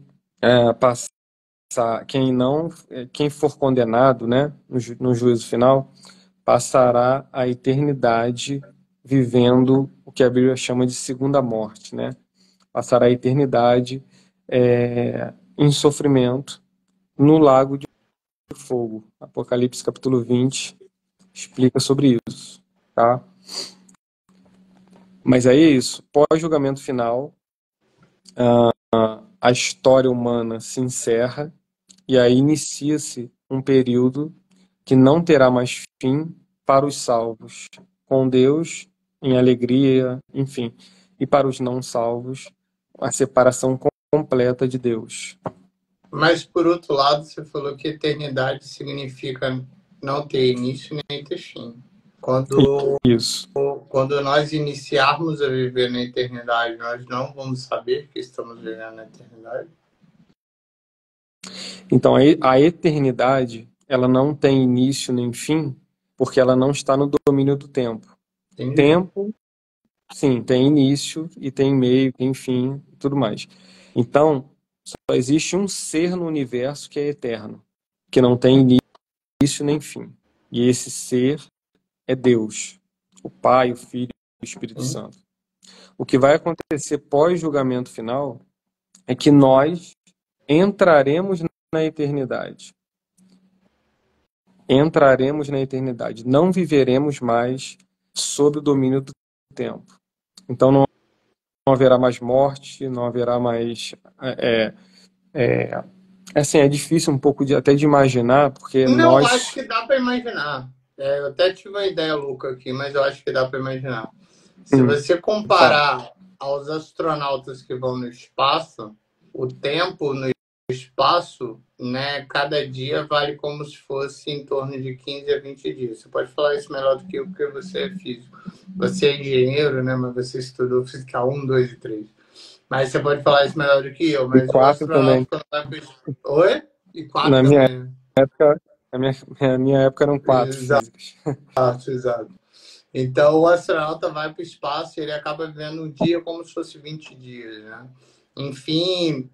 quem for condenado, né, no juízo final, passará a eternidade vivendo o que a Bíblia chama de segunda morte, né? Passará a eternidade em sofrimento no lago de fogo. Apocalipse capítulo 20 explica sobre isso, tá? Mas aí é isso. Pós-julgamento final, a história humana se encerra e aí inicia-se um período que não terá mais fim para os salvos, com Deus, em alegria, enfim. E para os não salvos, a separação completa de Deus. Mas, por outro lado, você falou que eternidade significa não ter início nem ter fim. Isso. Quando nós iniciarmos a viver na eternidade, nós não vamos saber que estamos vivendo na eternidade? Então, a eternidade, ela não tem início nem fim, porque ela não está no domínio do tempo. Entendi. Tempo, sim, tem início e tem meio, tem fim e tudo mais. Então, só existe um ser no universo que é eterno, que não tem início nem fim. E esse ser é Deus, o Pai, o Filho e o Espírito Santo. O que vai acontecer pós-julgamento final é que nós entraremos na eternidade. Entraremos na eternidade. Não viveremos mais sob o domínio do tempo. Então não haverá mais morte, não haverá mais... assim, é difícil um pouco até de imaginar, porque Não, nós... acho que dá para imaginar. Eu até tive uma ideia louca aqui, mas eu acho que dá para imaginar. Se você comparar aos astronautas que vão no espaço, o tempo no espaço, né, cada dia vale como se fosse em torno de 15 a 20 dias. Você pode falar isso melhor do que eu, porque você é físico. Você é engenheiro, né, mas você estudou física 1, 2 e 3. Mas você pode falar isso melhor do que eu. Mas e 4 também. Oi? E 4 Na minha também. época, na minha época eram 4 físicas. Exato. Então, o astronauta vai para o espaço e ele acaba vivendo um dia como se fosse 20 dias, né? Enfim,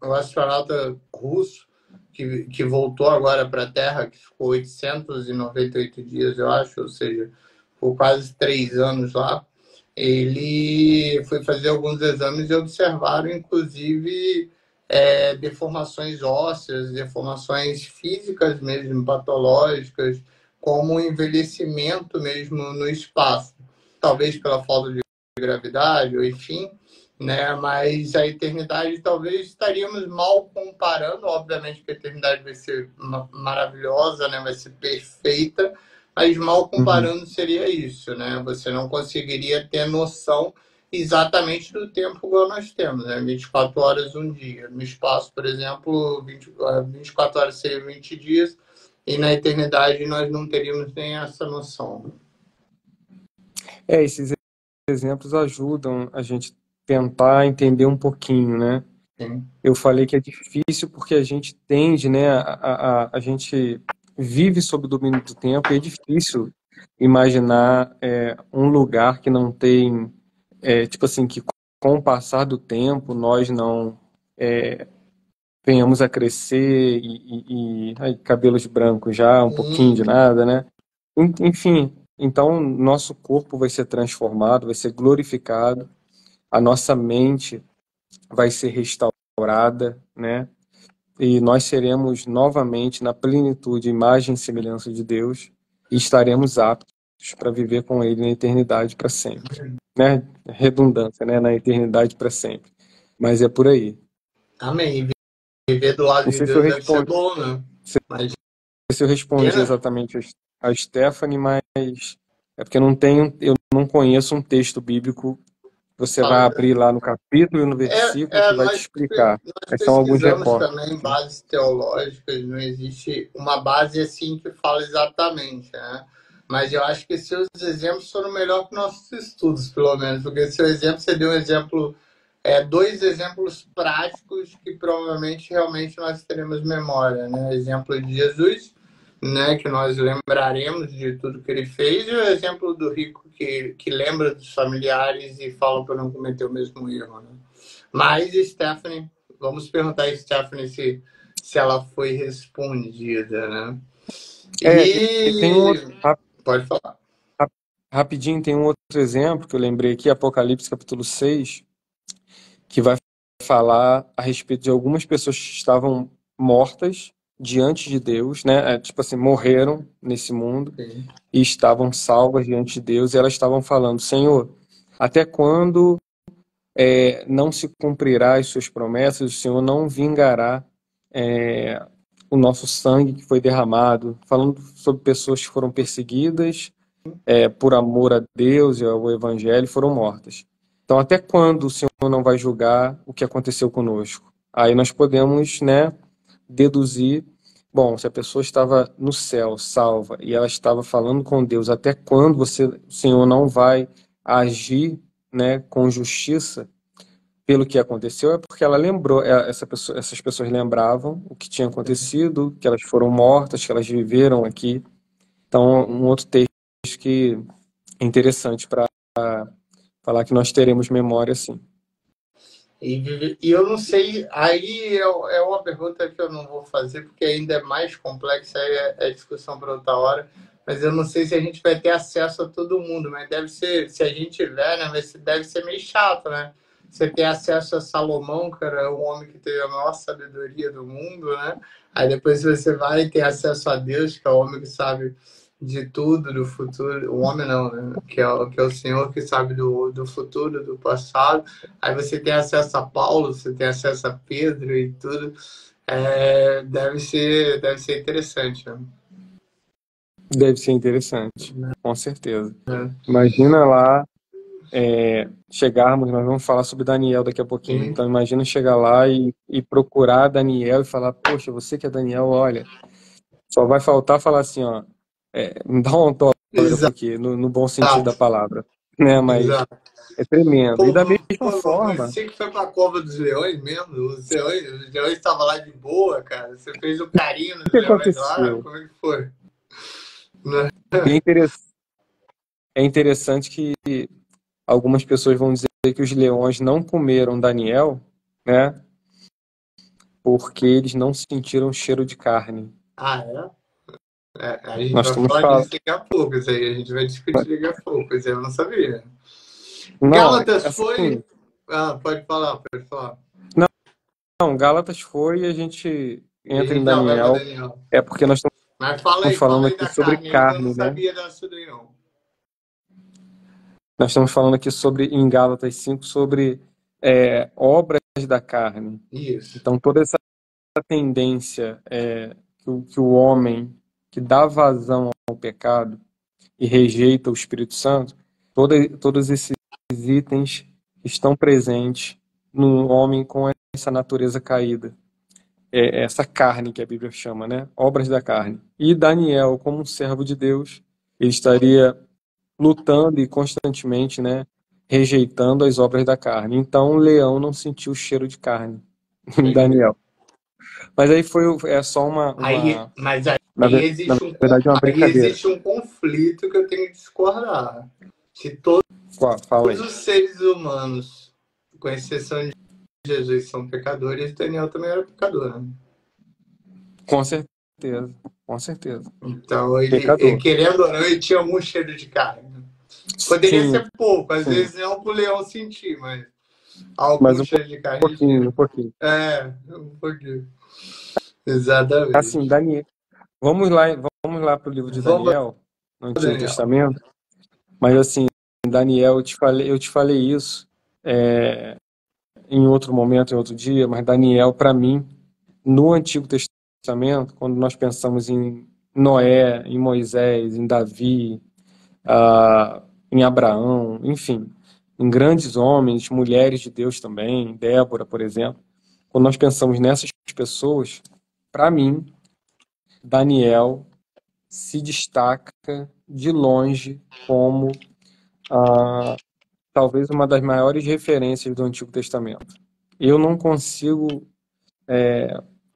o astronauta russo que voltou agora para a Terra, que ficou 898 dias, eu acho, ou seja, por quase 3 anos lá, ele foi fazer alguns exames e observaram, inclusive, deformações ósseas, deformações físicas mesmo, patológicas, como envelhecimento mesmo no espaço. Talvez pela falta de gravidade, ou enfim, né? Mas a eternidade talvez estaríamos mal comparando, obviamente que a eternidade vai ser maravilhosa, né? Vai ser perfeita, mas mal Uhum. comparando seria isso, né? Você não conseguiria ter noção exatamente do tempo igual nós temos, né? 24 horas um dia. No espaço, por exemplo, 24 horas seriam 20 dias, e na eternidade nós não teríamos nem essa noção. Esses exemplos ajudam a gente tentar entender um pouquinho, né? Sim. Eu falei que é difícil porque a gente tende, né? A gente vive sob o domínio do tempo e é difícil imaginar um lugar que não tem, tipo assim, que com o passar do tempo nós não venhamos a crescer ai, cabelos brancos já, um pouquinho de Sim. nada, né? Enfim, então nosso corpo vai ser transformado, vai ser glorificado, a nossa mente vai ser restaurada, né? E nós seremos novamente na plenitude, imagem e semelhança de Deus, e estaremos aptos para viver com Ele na eternidade para sempre, né? Redundância, né? Na eternidade para sempre. Mas é por aí. Amém. Viver do lado Não de sei se eu Deus deve ser respondi, bom, né? Imagina. se eu respondi exatamente a Stephanie, mas é porque eu não conheço um texto bíblico. Você vai Fala. abrir lá no capítulo e no versículo que vai te explicar. Nós Mas são alguns pesquisamos recortes. também bases teológicas, não existe uma base assim que fala exatamente, né? Mas eu acho que seus exemplos foram melhor que nossos estudos, pelo menos, porque seu exemplo, você deu um exemplo, dois exemplos práticos que provavelmente realmente nós teremos memória, né? Exemplo de Jesus, né, que nós lembraremos de tudo que ele fez, e o exemplo do rico que lembra dos familiares e fala para não cometer o mesmo erro, né? Mas, Stephanie, vamos perguntar a Stephanie se ela foi respondida, né? E tem um E outro, pode falar. rapidinho, tem um outro exemplo que eu lembrei aqui, Apocalipse capítulo 6, que vai falar a respeito de algumas pessoas que estavam mortas diante de Deus, né? Tipo assim, morreram nesse mundo Sim. e estavam salvas diante de Deus, e elas estavam falando: Senhor, até quando não se cumprirá as suas promessas? O Senhor não vingará é, o nosso sangue que foi derramado? Falando sobre pessoas que foram perseguidas por amor a Deus e ao Evangelho, foram mortas. Então, até quando o Senhor não vai julgar o que aconteceu conosco? Aí nós podemos, né, deduzir, bom, se a pessoa estava no céu, salva, e ela estava falando com Deus, até quando o Senhor não vai agir, né, com justiça pelo que aconteceu? É porque ela lembrou, essas pessoas lembravam o que tinha acontecido, que elas foram mortas, que elas viveram aqui. Então, um outro texto que é interessante para falar que nós teremos memória, sim. E eu não sei, aí é uma pergunta que eu não vou fazer, porque ainda é mais complexa, aí é discussão para outra hora, mas eu não sei se a gente vai ter acesso a todo mundo, mas deve ser, se a gente tiver, né, deve ser meio chato, né? Você ter acesso a Salomão, que era o homem que teve a maior sabedoria do mundo, né? Aí depois você vai ter acesso a Deus, que é o homem que sabe de tudo, do futuro, o homem não, né? Que é o Senhor que sabe do futuro, do passado. Aí você tem acesso a Paulo, você tem acesso a Pedro e tudo. Deve ser interessante, né? Deve ser interessante, com certeza. Imagina lá chegarmos, nós vamos falar sobre Daniel daqui a pouquinho. Sim. Então imagina chegar lá e procurar Daniel e falar: poxa, você que é Daniel, olha, só vai faltar falar assim, ó, me dá um autógrafo Exato, aqui, no bom sentido da palavra, né? Mas exato. é tremendo. E Pô, da mesma pô, forma, você que foi pra Cova dos Leões mesmo? Os leões estavam lá de boa, cara. Você fez o carinho o nos que leões lá? aconteceu? Como é que foi? Né? E é interessante que algumas pessoas vão dizer que os leões não comeram Daniel, né? Porque eles não sentiram cheiro de carne. Ah, é? A gente Nós vai estamos falar falando. disso daqui a pouco, isso aí a gente vai discutir daqui a pouco, isso aí eu não sabia. Não, Gálatas foi. assim, Ah, pode falar, pode falar. não, Gálatas foi e a gente E a entra em gente já vai para Daniel, Daniel. é porque nós Mas estamos fala falando aí aqui da sobre carne aí que eu não carne, né? sabia dessa daí não. Nós estamos falando aqui sobre, em Gálatas 5, sobre obras da carne. Isso. Então, toda essa tendência que o homem que dá vazão ao pecado e rejeita o Espírito Santo, todos esses itens estão presentes no homem com essa natureza caída. Essa carne que a Bíblia chama, né? Obras da carne. E Daniel, como um servo de Deus, ele estaria lutando e constantemente, né, rejeitando as obras da carne. Então, o leão não sentiu o cheiro de carne em Daniel. Mas aí é só Aí, mas na existe verdade, uma aí brincadeira. existe um conflito que eu tenho que discordar. Se todos Fala aí. os seres humanos, com exceção de Jesus, são pecadores, Daniel também era pecador, né? Com certeza, com certeza. Então, ele, Pecador. querendo ou não, ele tinha algum cheiro de carne. Poderia Sim, ser pouco, às sim. vezes não para o leão sentir, mas Mas algum um cheiro de carne ele pouquinho, um tinha. pouquinho. É, um pouquinho. Assim, Exatamente. Daniel, vamos lá para o livro de Vamos, Daniel, no Antigo Daniel. Testamento. Mas assim, Daniel, eu te falei isso em outro momento, em outro dia, mas Daniel, para mim, no Antigo Testamento, quando nós pensamos em Noé, em Moisés, em Davi, em Abraão, enfim, em grandes homens, mulheres de Deus também, Débora, por exemplo, quando nós pensamos nessas pessoas, para mim, Daniel se destaca de longe como talvez uma das maiores referências do Antigo Testamento. Eu não consigo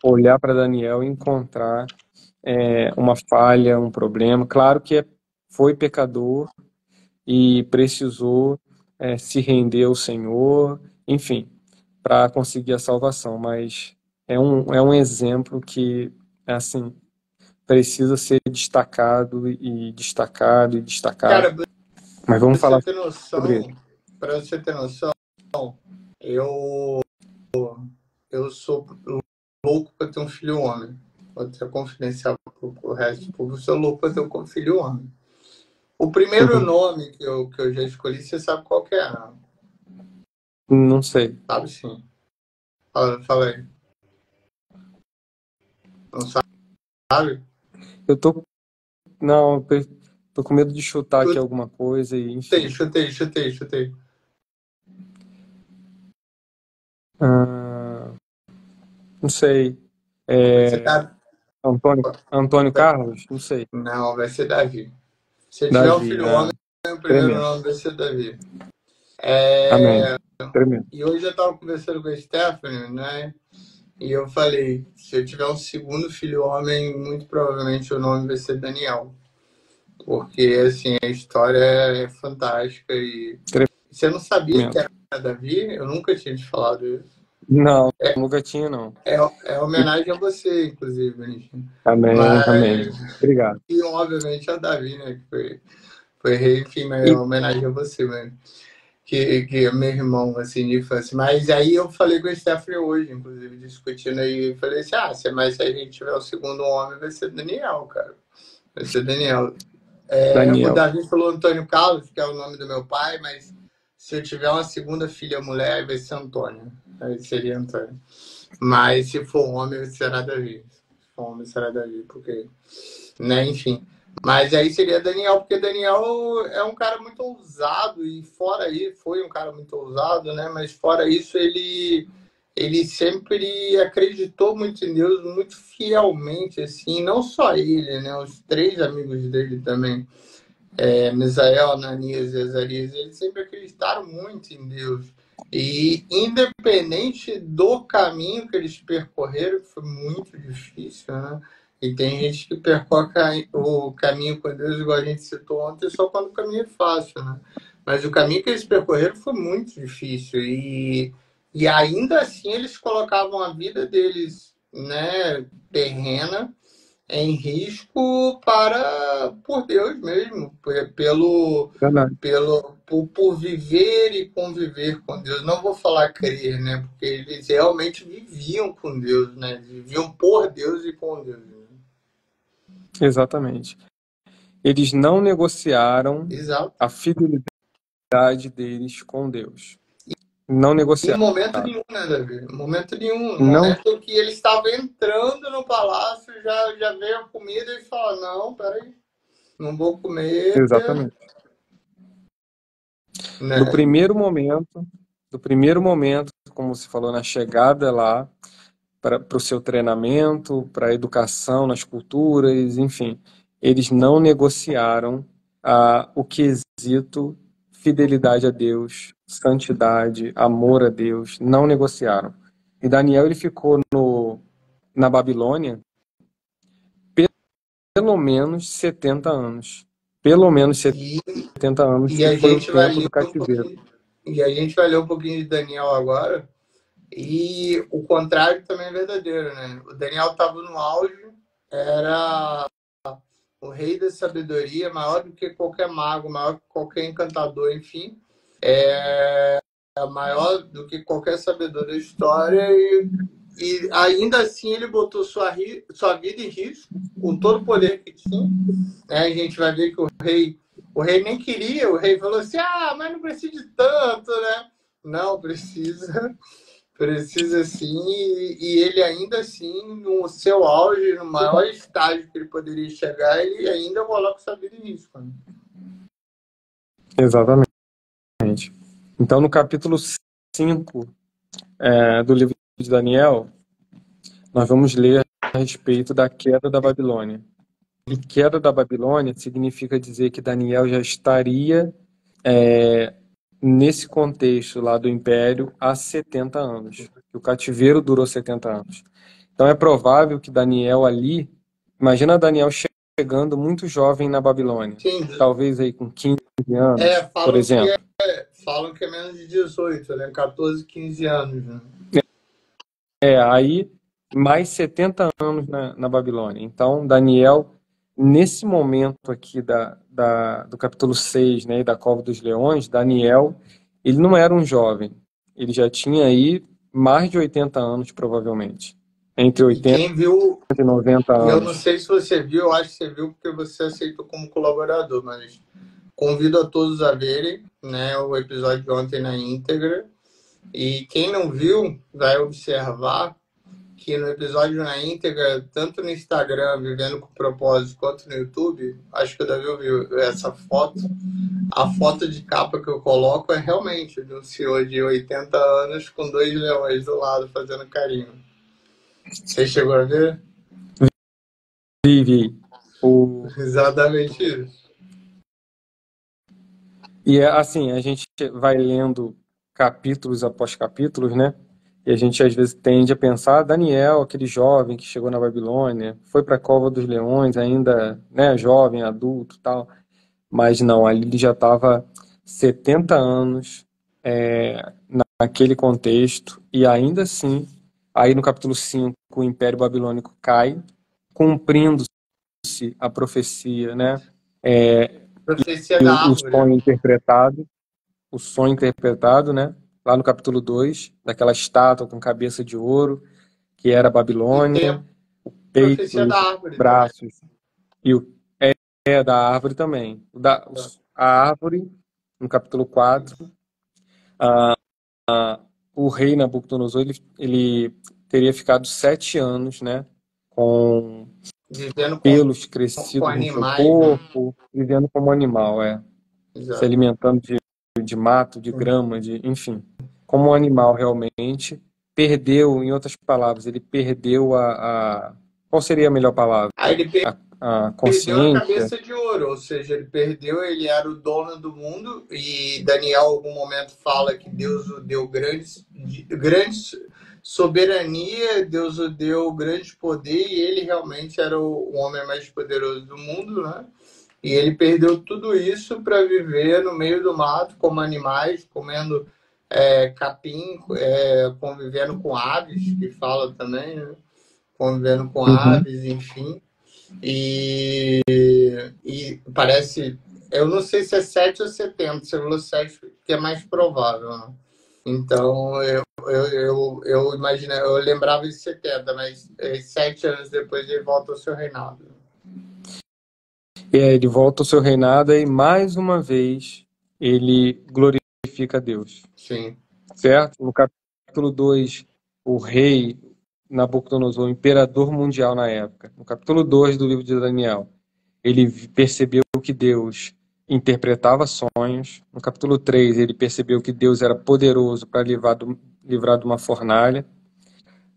olhar para Daniel e encontrar uma falha, um problema. Claro que foi pecador e precisou se render ao Senhor, enfim, para conseguir a salvação, mas é um exemplo que, assim, precisa ser destacado e destacado e destacado. Cara, Mas vamos você falar ter sobre noção, ele. para você ter noção, eu, eu sou louco para ter um filho homem. Vou ter confidencial para o resto do público. Eu sou louco para ter um filho homem. O primeiro Uhum. nome que eu já escolhi, você sabe qual que é, não? Não sei. Sabe sim. Fala aí. Não sabe? Eu tô. Não, tô com medo de chutar aqui alguma coisa e, enfim. Chutei. Ah, não sei. Vai ser Davi. Antônio Carlos? Não sei. Não, vai ser Davi. Se eu tiver um Davi. filho homem, o primeiro Tremendo. nome vai ser Davi. Amém. Tremendo. E hoje eu estava conversando com a Stephanie, né? E eu falei, se eu tiver um segundo filho homem, muito provavelmente o nome vai ser Daniel. Porque, assim, a história é fantástica e... Você não sabia que Tremendo. era Davi? Eu nunca tinha te falado isso. Não, nunca tinha, não. É homenagem a você, inclusive, Benedito. Amém, amém. Mas, Obrigado. e obviamente a Davi, né? Que foi rei, enfim, mas é E, homenagem a você, mano. Que é meu irmão, assim, de infância. Mas aí eu falei com o Stephanie hoje, inclusive, discutindo aí. Eu falei assim, mas se a gente tiver o segundo homem, vai ser Daniel, cara. Vai ser Daniel. O Daniel. Davi falou Antônio Carlos, que é o nome do meu pai, mas se eu tiver uma segunda filha mulher, vai ser Antônio. Aí seria Antônio. Mas se for homem, será Davi. Se for homem, será Davi, porque... Né, enfim. Mas aí seria Daniel, porque Daniel é um cara muito ousado, e fora isso, foi um cara muito ousado, né? Mas fora isso, ele sempre acreditou muito em Deus, muito fielmente, assim, não só ele, né? Os três amigos dele também, Misael, Ananias e Azarias, eles sempre acreditaram muito em Deus. E independente do caminho que eles percorreram, que foi muito difícil, né? E tem gente que percorre o caminho com Deus, igual a gente citou ontem, só quando o caminho é fácil, né? Mas o caminho que eles percorreram foi muito difícil. E ainda assim eles colocavam a vida deles, né, terrena em risco por Deus mesmo, Verdade. por viver e conviver com Deus. Não vou falar crer, né? Porque eles realmente viviam com Deus, né? Viviam por Deus e com Deus. Né? Exatamente. Eles não negociaram Exato. a fidelidade deles com Deus. Não Em negociaram. momento nenhum, né, Davi? Em momento nenhum. No Não, momento que eles estavam entrando no palácio, já veio a comida e falaram, não, peraí, não vou comer, exatamente. Do né? primeiro momento, do primeiro momento, como você falou, na chegada lá, para o seu treinamento, para a educação nas culturas, enfim, eles não negociaram o quesito fidelidade a Deus, santidade, amor a Deus, não negociaram. E Daniel ele ficou na Babilônia pelo menos 70 anos. Pelo menos E, 70 anos, e que a foi o gente vai tempo ler do um cativeiro. pouquinho, e a gente vai ler um pouquinho de Daniel agora. E o contrário também é verdadeiro, né? O Daniel estava no auge, era o rei da sabedoria, maior do que qualquer mago, maior que qualquer encantador, enfim. Maior do que qualquer sabedor da história e ainda assim ele botou sua vida em risco com todo o poder que tinha, né? A gente vai ver que o rei nem queria, o rei falou assim, mas não precisa de tanto, né? Não, precisa sim, e ele ainda assim, no seu auge, no maior estágio que ele poderia chegar, ele ainda coloca sua vida em risco, né? Exatamente. Então, no capítulo 5 do livro de Daniel, nós vamos ler a respeito da queda da Babilônia. E queda da Babilônia significa dizer que Daniel já estaria nesse contexto lá do Império há 70 anos. O cativeiro durou 70 anos. Então é provável que Daniel ali, imagina Daniel chegando muito jovem na Babilônia, Sim, talvez aí com 15 anos, por exemplo. falam que é menos de 18, né? 14, 15 anos, né? Aí mais 70 anos na Babilônia. Então, Daniel, nesse momento aqui do capítulo 6, né, e da Cova dos Leões, Daniel, ele não era um jovem. Ele já tinha aí mais de 80 anos, provavelmente. Entre E 80 quem viu, e 90 e eu não anos. sei se você viu, eu acho que você viu porque você aceitou como colaborador, mas convido a todos a verem, né, o episódio de ontem na íntegra. E quem não viu, vai observar que no episódio na íntegra, tanto no Instagram, Vivendo com Propósito, quanto no YouTube, acho que o Davi viu essa foto. A foto de capa que eu coloco é realmente de um senhor de 80 anos com dois leões do lado fazendo carinho. Você chegou a ver? Vive o Exatamente isso. E assim, a gente vai lendo capítulos após capítulos, né? E a gente às vezes tende a pensar, Daniel, aquele jovem que chegou na Babilônia, foi para a Cova dos Leões, ainda, né, jovem, adulto, tal. Mas não, ali ele já estava 70 anos naquele contexto, e ainda assim, aí no capítulo 5, o Império Babilônico cai, cumprindo-se a profecia, né? Profecia E da o árvore. sonho interpretado, né? Lá no capítulo 2, daquela estátua com cabeça de ouro, que era a E tem Babilônia, a peito, profecia da árvore também. braços, e o da árvore também. A árvore, no capítulo 4, o rei Nabucodonosor, ele teria ficado 7 anos, né? Com Vivendo pelos com crescidos no seu animais, né? corpo, vivendo como animal, se Exato. alimentando de mato, de grama, enfim, como um animal realmente, perdeu, em outras palavras, ele perdeu qual seria a melhor palavra? Aí ele A perdeu a consciência. cabeça de ouro, ou seja, ele perdeu, ele era o dono do mundo, e Daniel, em algum momento, fala que Deus o deu grande soberania, Deus o deu grande poder, e ele realmente era o homem mais poderoso do mundo, né? E ele perdeu tudo isso para viver no meio do mato, como animais, comendo capim, convivendo com aves, que fala também, né? Convivendo com Uhum. aves, enfim. E, e parece. Eu não sei se é 7 ou 70, você falou 7, que é mais provável, né? Então eu imaginei, eu lembrava de 70, mas 7 anos depois ele volta ao seu reinado. E aí ele volta ao seu reinado e mais uma vez ele glorifica a Deus. Sim. Certo? No capítulo 2, o rei Nabucodonosor, o imperador mundial na época, no capítulo 2 do livro de Daniel, ele percebeu que Deus interpretava sonhos. No capítulo 3, ele percebeu que Deus era poderoso para livrar de uma fornalha.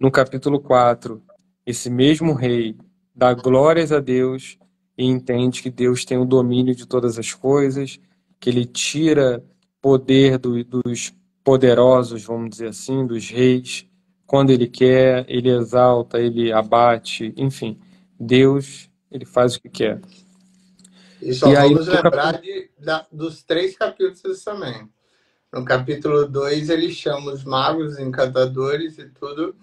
No capítulo 4, esse mesmo rei dá glórias a Deus e entende que Deus tem o domínio de todas as coisas, que ele tira poder dos poderosos, vamos dizer assim, dos reis. Quando ele quer, ele exalta, ele abate, enfim. Deus, ele faz o que quer. E E só aí, vamos no capítulo... lembrar dos 3 capítulos também. No capítulo 2, ele chama os magos, encantadores e tudo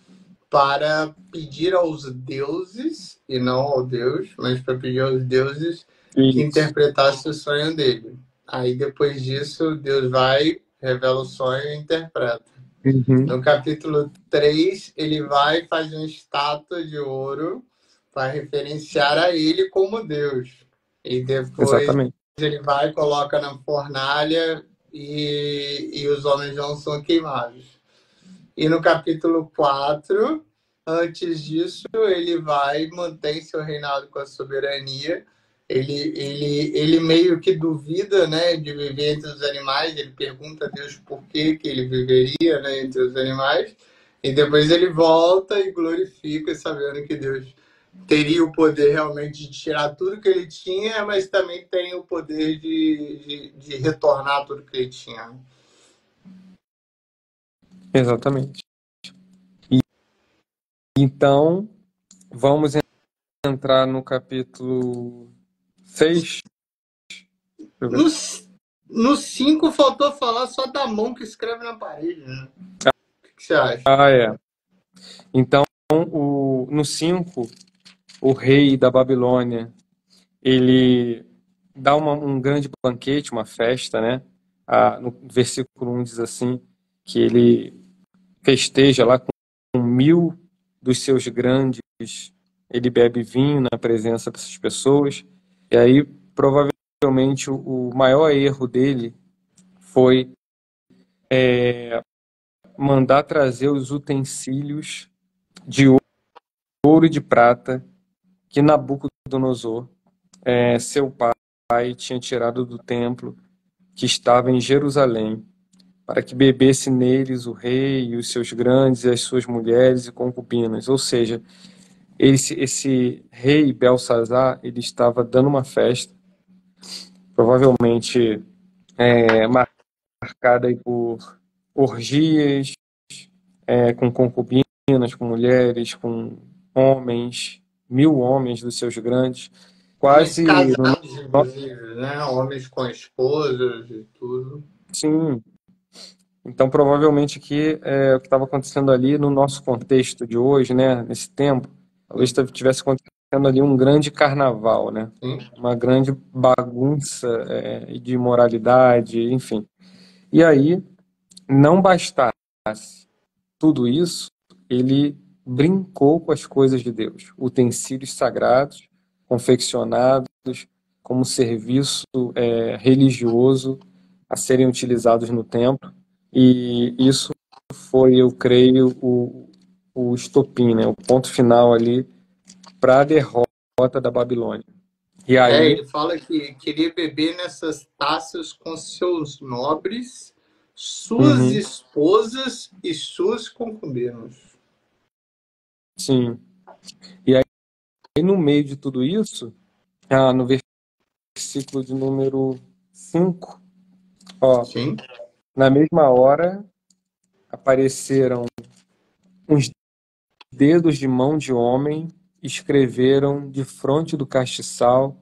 para pedir aos deuses, e não ao Deus, mas para pedir aos deuses que Isso. interpretasse o sonho dele. Aí depois disso, Deus vai, revela o sonho e interpreta. Uhum. No capítulo 3, ele vai e faz uma estátua de ouro para referenciar a ele como Deus. E depois Exatamente. ele vai e coloca na fornalha e os homens não são queimados. E no capítulo 4, antes disso, ele vai e mantém seu reinado com a soberania. Ele meio que duvida, né, de viver entre os animais. Ele pergunta a Deus por que ele viveria, né, entre os animais. E depois ele volta e glorifica, sabendo que Deus teria o poder realmente de tirar tudo que ele tinha, mas também tem o poder de retornar tudo que ele tinha. Exatamente. E, então, vamos entrar no capítulo 6. No, no 5 faltou falar só da mão que escreve na parede, né? O que você acha? Ah, é. Então, no 5, o rei da Babilônia, ele dá um grande banquete, uma festa, né? No versículo 1 diz assim, que ele festeja lá com 1.000 dos seus grandes, ele bebe vinho na presença dessas pessoas, e aí, provavelmente, o maior erro dele foi mandar trazer os utensílios de ouro e de prata que Nabucodonosor, seu pai, tinha tirado do templo que estava em Jerusalém, para que bebesse neles o rei e os seus grandes e as suas mulheres e concubinas. Ou seja, esse rei Belsazar, ele estava dando uma festa, provavelmente marcada aí por orgias, com concubinas, com mulheres, com homens, 1.000 homens dos seus grandes, Homens quase no casados, inclusive, né? Homens com esposas e tudo. sim. Então, provavelmente aqui o que estava acontecendo ali no nosso contexto de hoje, né, nesse tempo, talvez estivesse acontecendo ali um grande carnaval, né, Sim. uma grande bagunça de imoralidade, enfim. E aí, não bastasse tudo isso, ele brincou com as coisas de Deus, utensílios sagrados, confeccionados como serviço religioso a serem utilizados no templo, e isso foi, eu creio, o estopim, né, o ponto final ali para a derrota da Babilônia. E aí, Ele fala que queria beber nessas taças com seus nobres, suas uhum, esposas e suas concubinas. sim, e aí no meio de tudo isso, no versículo de número 5, ó, Sim. na mesma hora apareceram uns dedos de mão de homem, escreveram defronte do castiçal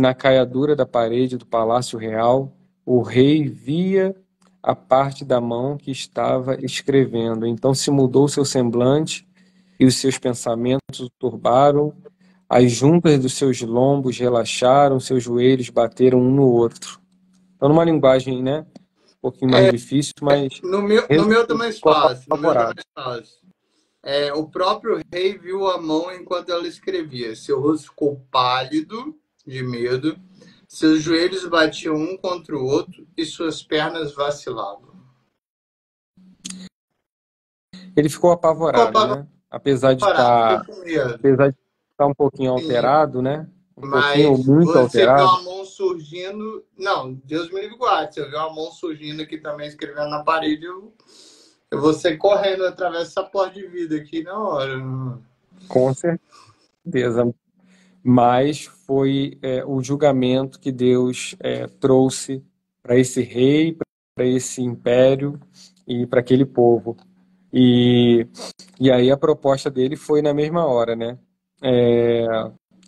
na caiadura da parede do palácio real, o rei via a parte da mão que estava escrevendo. Então se mudou seu semblante e os seus pensamentos o turbaram. As juntas dos seus lombos relaxaram, seus joelhos bateram um no outro. Então, numa linguagem, né, um pouquinho mais difícil, mas No meu também ficou fácil, no meu apavorado. também fácil. O próprio rei viu a mão enquanto ela escrevia. Seu rosto ficou pálido de medo, seus joelhos batiam um contra o outro e suas pernas vacilavam. Ele ficou Ficou apavorado, né? Apesar de apavorado, ficou estar, com medo. apesar de estar um pouquinho Sim, alterado, né? Um pouquinho ou mas muito você viu alterado. a mão surgindo. Não, Deus me livre guarde. Você viu a mão surgindo aqui também, escrevendo na parede. Eu vou sair correndo através dessa porta de vida aqui na hora. Com certeza. Mas foi o julgamento que Deus trouxe para esse rei, para esse império e para aquele povo. E aí a proposta dele foi na mesma hora, né?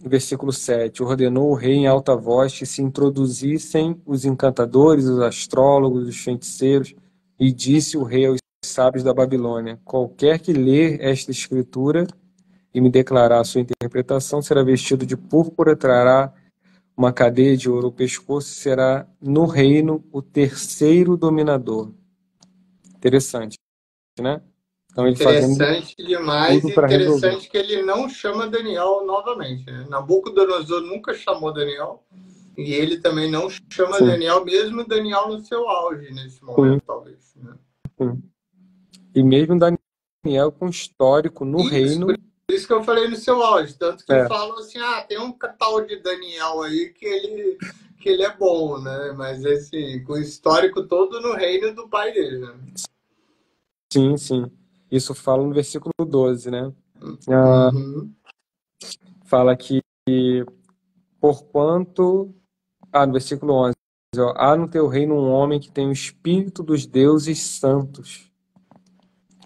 Versículo 7: ordenou o rei em alta voz que se introduzissem os encantadores, os astrólogos, os feiticeiros, e disse o rei aos sábios da Babilônia: qualquer que ler esta escritura e me declarar a sua interpretação será vestido de púrpura, trará uma cadeia de ouro ao pescoço e será no reino o terceiro dominador. Interessante, né? Então ele fazendo Interessante demais tudo e para resolver. interessante que ele não chama Daniel novamente. Né? Nabucodonosor nunca chamou Daniel e ele também não chama Sim, Daniel, mesmo Daniel no seu auge nesse sim, momento, talvez. Né? sim. E mesmo Daniel com histórico no Isso, por reino, isso que eu falei no seu auge. Tanto que é, falam assim, tem um tal de Daniel aí que ele é bom, né? Mas assim, com o histórico todo no reino do pai dele, né? sim, sim. Isso fala no versículo 12, né? Uhum. Fala que porquanto, no versículo 11, ó, há no teu reino um homem que tem o espírito dos deuses santos.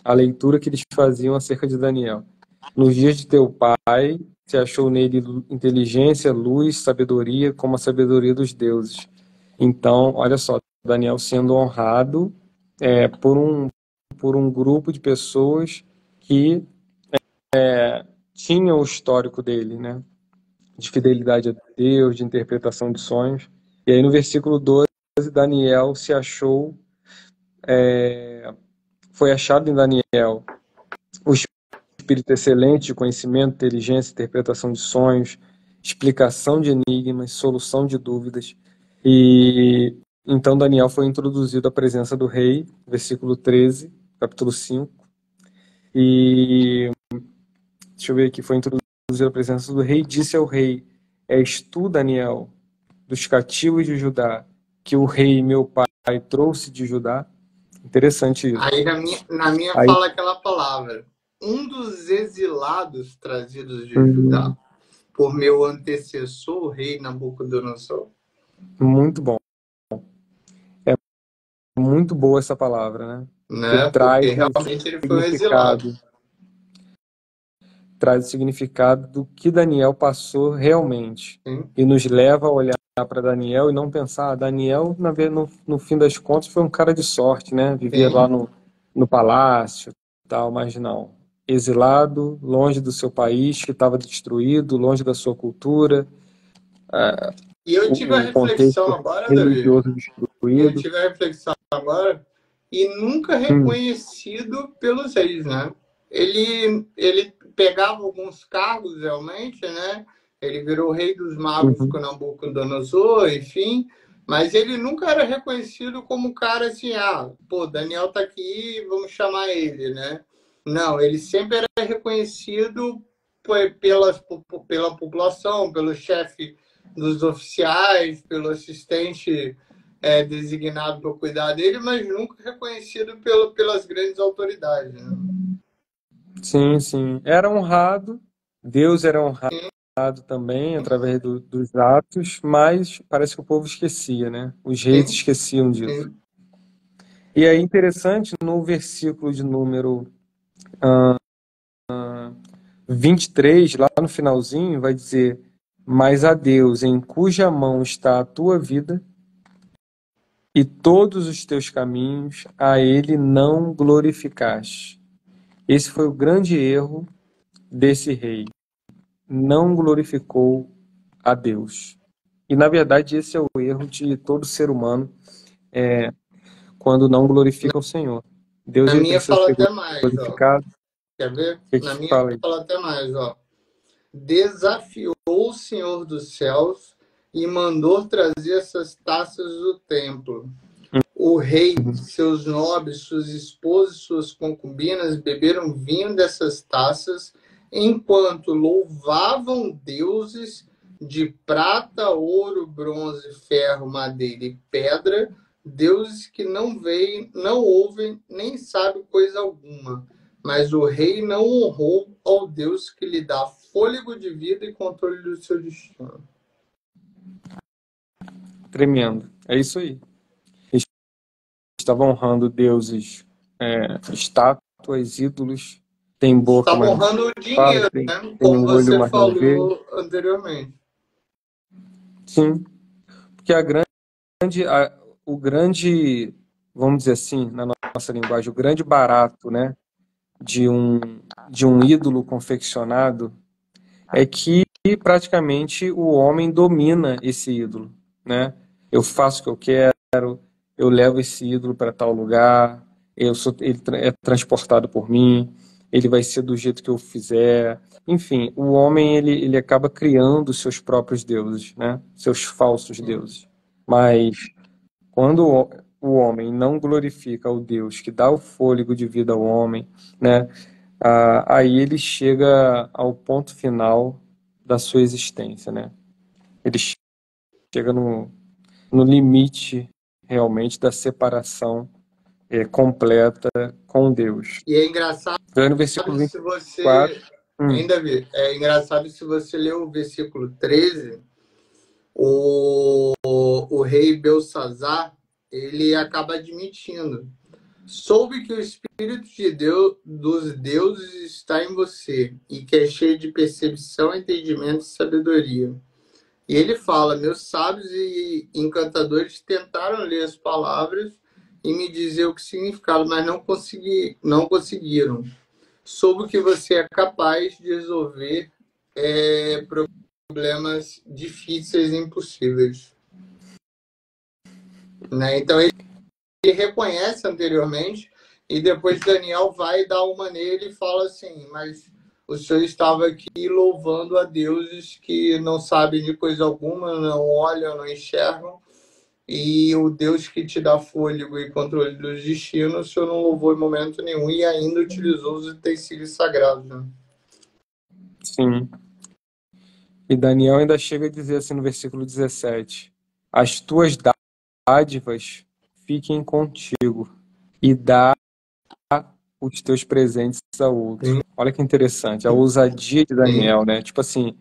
A leitura que eles faziam acerca de Daniel. Nos dias de teu pai, se achou nele inteligência, luz, sabedoria, como a sabedoria dos deuses. Então, olha só, Daniel sendo honrado por um grupo de pessoas que tinham o histórico dele, né? De fidelidade a Deus, de interpretação de sonhos. E aí no versículo 12, Daniel se achou, foi achado em Daniel o espírito excelente de conhecimento, inteligência, interpretação de sonhos, explicação de enigmas, solução de dúvidas. E então Daniel foi introduzido à presença do rei, versículo 13, capítulo 5. E deixa eu ver aqui, foi introduzido à presença do rei, disse ao rei: és tu, Daniel, dos cativos de Judá, que o rei meu pai trouxe de Judá? Interessante isso. Aí na minha Aí, fala aquela palavra. Um dos exilados trazidos de Judá por meu antecessor, o rei Nabucodonosor. muito bom. É muito boa essa palavra, né? Que Né? Porque realmente ele foi um exilado. traz o significado do que Daniel passou realmente. Sim, E nos leva a olhar para Daniel e não pensar, Daniel, no fim das contas, foi um cara de sorte, né? Vivia lá sim. no palácio e tal, mas não. Exilado, longe do seu país, que estava destruído, longe da sua cultura, E eu tive a o reflexão contexto agora, Davi. religioso Eu destruído. tive a reflexão agora e nunca Hum, reconhecido pelos reis, né? Ele pegava alguns cargos realmente, né? Ele virou rei dos magos uhum, com Nabucodonosor, enfim, mas ele nunca era reconhecido como cara assim, pô, Daniel tá aqui, vamos chamar ele, né? Não, ele sempre era reconhecido pela população, pelo chefe dos oficiais, pelo assistente designado para cuidar dele, mas nunca reconhecido pelas grandes autoridades. Né? sim, sim. Era honrado, Deus era honrado também através dos atos, mas parece que o povo esquecia, né? Os reis Sim, esqueciam disso. sim. E é interessante no versículo de número 23, lá no finalzinho, vai dizer: Mas a Deus, em cuja mão está a tua vida e todos os teus caminhos, a Ele não glorificaste. Esse foi o grande erro desse rei. Não glorificou a Deus. E, na verdade, esse é o erro de todo ser humano, quando não glorifica o Senhor. Deus, Na ele minha precisa fala ser até mais, ó. glorificado. Quer ver? O que Na que minha fala aí? fala até mais, ó. Desafiou o Senhor dos céus e mandou trazer essas taças do templo. O rei, Uhum. seus nobres, suas esposas, suas concubinas beberam vinho dessas taças, enquanto louvavam deuses de prata, ouro, bronze, ferro, madeira e pedra, deuses que não veem, não ouvem, nem sabem coisa alguma. Mas o rei não honrou ao Deus que lhe dá fôlego de vida e controle do seu destino. Tremendo. É isso aí. Estava honrando deuses, estátuas, ídolos, tem boca, Estava mas não honrando o fala, dinheiro, tem, né? tem Como um olho, você mas não vê. falou anteriormente. Sim, porque o grande, vamos dizer assim, na nossa linguagem, o grande barato, né, de um, de um ídolo confeccionado é que praticamente o homem domina esse ídolo, né? Eu faço o que eu quero, eu levo esse ídolo para tal lugar, é transportado por mim, ele vai ser do jeito que eu fizer. Enfim, o homem ele acaba criando seus próprios deuses, né? Seus falsos deuses. Mas quando o homem não glorifica o Deus que dá o fôlego de vida ao homem, né? Aí ele chega ao ponto final da sua existência, né? Ele chega no limite realmente da separação completa com Deus. E é engraçado Então, aí no versículo se 24, você. Ainda vi, é engraçado se você ler o versículo 13, o rei Belsazar, ele acaba admitindo. Soube que o Espírito de Deus, dos deuses está em você e que é cheio de percepção, entendimento e sabedoria. E ele fala: meus sábios e encantadores tentaram ler as palavras e me dizer o que significava, mas não conseguiram. Soube que você é capaz de resolver problemas difíceis e impossíveis. Né? Então ele reconhece anteriormente e depois Daniel vai dar uma nele e fala assim: mas o senhor estava aqui louvando a deuses que não sabem de coisa alguma, não olham, não enxergam, e o Deus que te dá fôlego e controle dos destinos, o senhor não louvou em momento nenhum e ainda utilizou os utensílios sagrados. Né? sim. E Daniel ainda chega a dizer assim no versículo 17: as tuas dádivas fiquem contigo e dá os teus presentes a outro. Sim. Olha que interessante, a ousadia de Sim. Daniel, né? Tipo assim,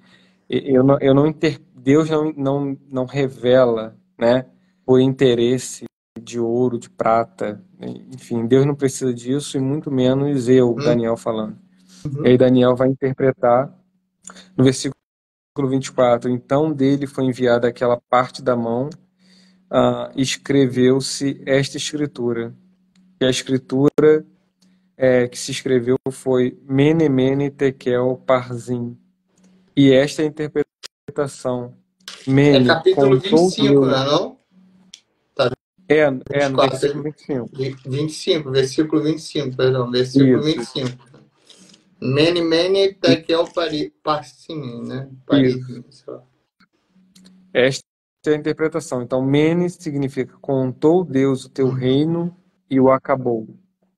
Deus não revela, né, por interesse de ouro, de prata, enfim, Deus não precisa disso e muito menos eu, Daniel, falando. E aí Daniel vai interpretar no versículo 24: então dele foi enviada aquela parte da mão, escreveu-se esta escritura. E a escritura que se escreveu foi Mene, Mene, Tekel, Parsim. E esta é a interpretação. É Mene, capítulo contou 25, Deus. não é não? Tá, No 24, versículo 25. 25, versículo 25, perdão, versículo Isso, 25. Mene, mene, i- tekel, parsim, né? isso. Parim, sei lá. Esta é a interpretação. Então, Mene significa contou Deus o teu reino e o acabou.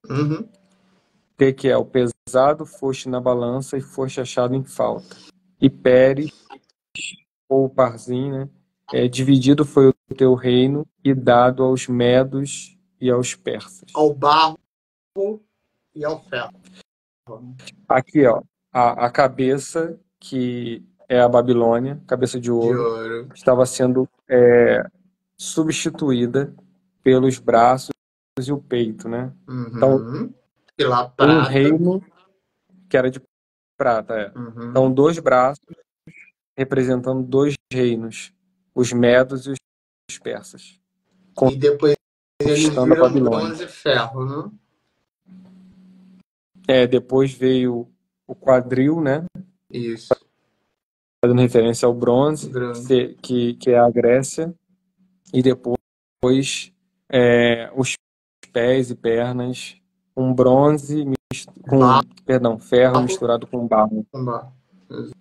Uhum. Tekel, pesado foste na balança e foste achado em falta. E Pérez, ou Parsim, né? Dividido foi o teu reino e dado aos medos e aos persas. Ao barro e ao ferro. Aqui, ó, a cabeça, que é a Babilônia, cabeça de De ouro, ouro. estava sendo substituída pelos braços e o peito, né? Então, Uhum. Pela um prata. reino que era de prata, é. Então, Uhum. dois braços representando dois reinos, os medos e os persas, E depois eles conquistando a viram Babilônia. bronze e ferro, né? Depois veio o quadril, né? Isso, Fazendo referência ao bronze, grande. que é a Grécia, e depois os pés e pernas, um bronze ferro Barro misturado com barro, com barro. Exato.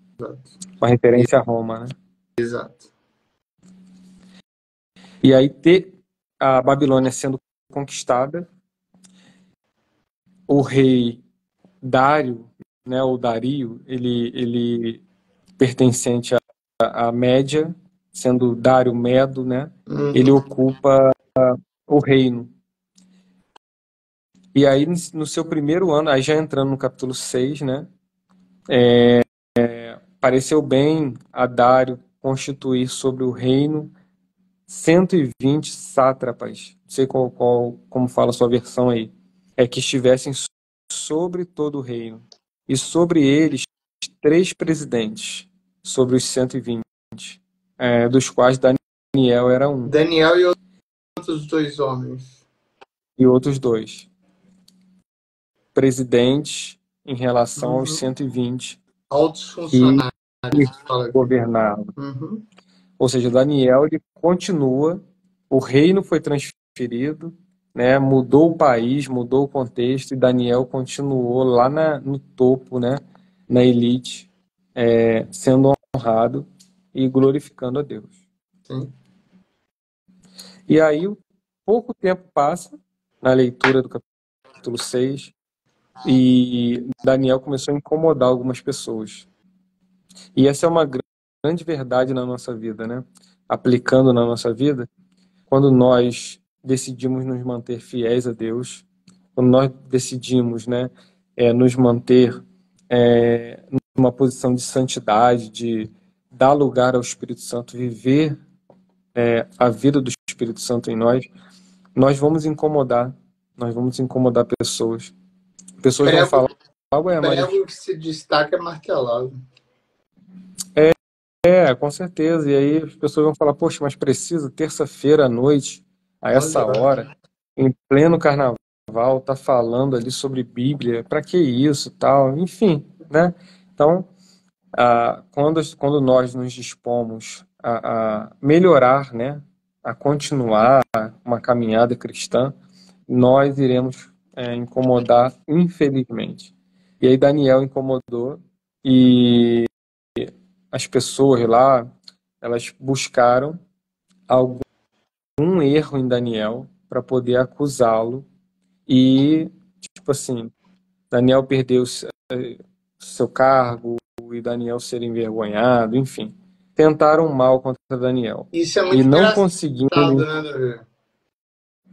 uma referência a Roma, né? Exato. E aí a Babilônia sendo conquistada, o rei Dário, né, ou Dario, ele pertencente à Média, sendo Dário Medo, né? Ele Uhum. ocupa o reino. E aí, no seu primeiro ano, aí já entrando no capítulo 6, né? Pareceu bem a Dário constituir sobre o reino 120 sátrapas. Não sei como fala a sua versão aí. Que estivessem sobre todo o reino. E sobre eles, 3 presidentes, sobre os 120, dos quais Daniel era um, Daniel e outros 2 homens. e outros 2 presidentes em relação aos 120 Altos que funcionários, fala aqui. governavam. Uhum. Ou seja, Daniel ele continua, o reino foi transferido, né, mudou o país, mudou o contexto, e Daniel continuou lá no topo, né, na elite, sendo honrado e glorificando a Deus. Sim. E aí, pouco tempo passa na leitura do capítulo 6, e Daniel começou a incomodar algumas pessoas. E essa é uma grande verdade na nossa vida, né? Aplicando na nossa vida, quando nós decidimos nos manter fiéis a Deus, quando nós decidimos, né, nos manter numa posição de santidade, de dar lugar ao Espírito Santo, viver a vida do Espírito Santo em nós vamos incomodar pessoas. Pessoas vão falar, ué, mas Prego que se destaca é martelado. com certeza. E aí as pessoas vão falar, poxa, mas precisa, terça-feira à noite, a 11 essa horas. hora, em pleno carnaval, tá falando ali sobre Bíblia, para que isso, tal, enfim, né? Então, quando nós nos dispomos a melhorar, né, a continuar uma caminhada cristã, nós iremos incomodar, infelizmente. E aí Daniel incomodou e as pessoas lá, elas buscaram algum erro em Daniel para poder acusá-lo e, tipo assim, Daniel perdeu seu cargo e Daniel ser envergonhado, enfim. Tentaram mal contra Daniel. Isso é E muito não engraçado, conseguindo... né,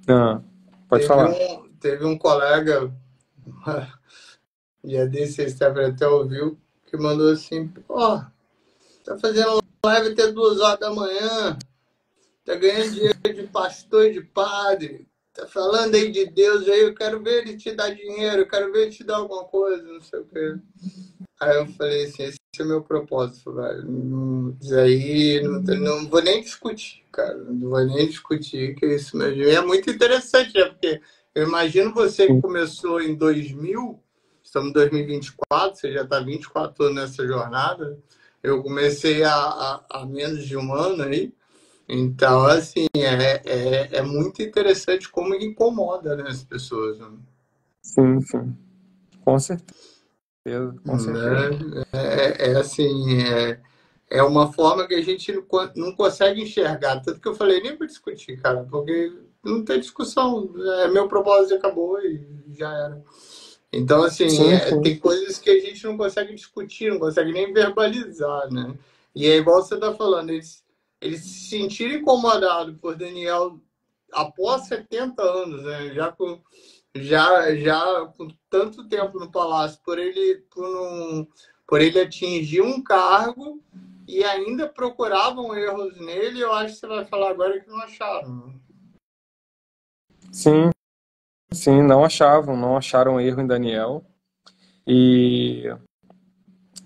Davi? Pode falar. Teve um colega, dia desse, você até ouviu, que mandou assim, ó, tá fazendo live até 2 horas da manhã, tá ganhando dinheiro de pastor e de padre, tá falando aí de Deus aí, eu quero ver ele te dar dinheiro, eu quero ver ele te dar alguma coisa, não sei o quê. Aí eu falei assim, esse é o meu propósito, velho. Isso aí não vou nem discutir, cara. Não vou nem discutir, que é isso mesmo. E é muito interessante, né? Porque eu imagino você que começou em 2000, estamos em 2024, você já está 24 anos nessa jornada. Eu comecei há menos de um ano aí. Então, assim, é muito interessante como incomoda, né, as pessoas. Né? Sim, sim. Com certeza, com certeza. Né? Assim, é uma forma que a gente não consegue enxergar. Tanto que eu falei, nem para discutir, cara, porque não tem discussão. É meu propósito acabou e já era. Então, assim, Sim, sim. tem coisas que a gente não consegue discutir, não consegue nem verbalizar, né? E é igual você está falando, eles se sentiram incomodados por Daniel após 70 anos, né? Já com tanto tempo no palácio, por ele atingir um cargo e ainda procuravam erros nele, eu acho que você vai falar agora que não acharam. Sim, sim, não acharam erro em Daniel. E